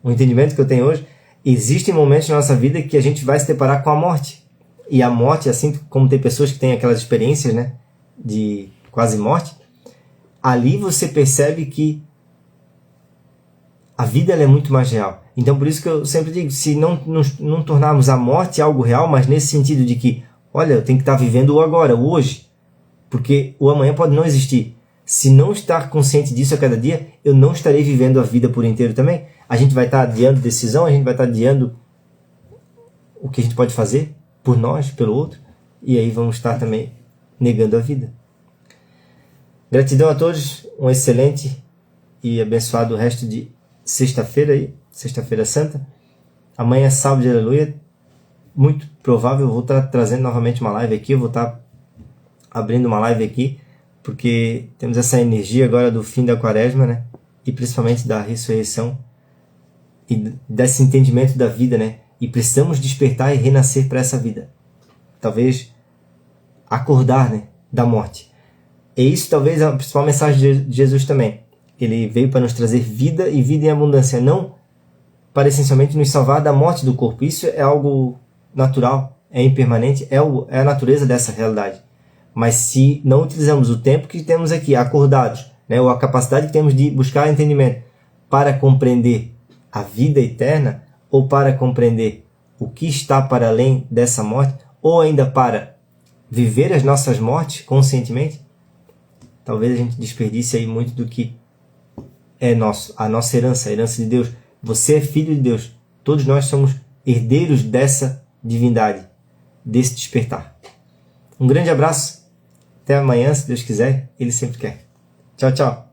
entendimento que eu tenho hoje. Existem momentos na nossa vida que a gente vai se deparar com a morte. E a morte, assim como tem pessoas que têm aquelas experiências, né, de quase morte, ali você percebe que a vida ela é muito mais real. Então por isso que eu sempre digo, se não tornarmos a morte algo real, mas nesse sentido de que, olha, eu tenho que estar vivendo o agora, o hoje, porque o amanhã pode não existir. Se não estar consciente disso a cada dia, eu não estarei vivendo a vida por inteiro também. A gente vai estar adiando decisão, a gente vai estar adiando o que a gente pode fazer por nós, pelo outro, e aí vamos estar também negando a vida. Gratidão a todos, um excelente e abençoado resto de sexta-feira aí, sexta-feira santa. Amanhã é sábado de aleluia. Muito provável eu vou estar trazendo novamente uma live aqui, eu vou estar abrindo uma live aqui, porque temos essa energia agora do fim da quaresma, né? E principalmente da ressurreição e desse entendimento da vida, né? E precisamos despertar e renascer para essa vida. Talvez acordar, né, da morte. E isso talvez é a principal mensagem de Jesus também. Ele veio para nos trazer vida e vida em abundância, não para essencialmente nos salvar da morte do corpo. Isso é algo natural, é impermanente, é a natureza dessa realidade. Mas se não utilizamos o tempo que temos aqui acordados, né, ou a capacidade que temos de buscar entendimento para compreender a vida eterna, ou para compreender o que está para além dessa morte, ou ainda para viver as nossas mortes conscientemente, talvez a gente desperdice aí muito do que é nosso, a nossa herança, a herança de Deus. Você é filho de Deus. Todos nós somos herdeiros dessa divindade, desse despertar. Um grande abraço. Até amanhã, se Deus quiser. Ele sempre quer. Tchau, tchau.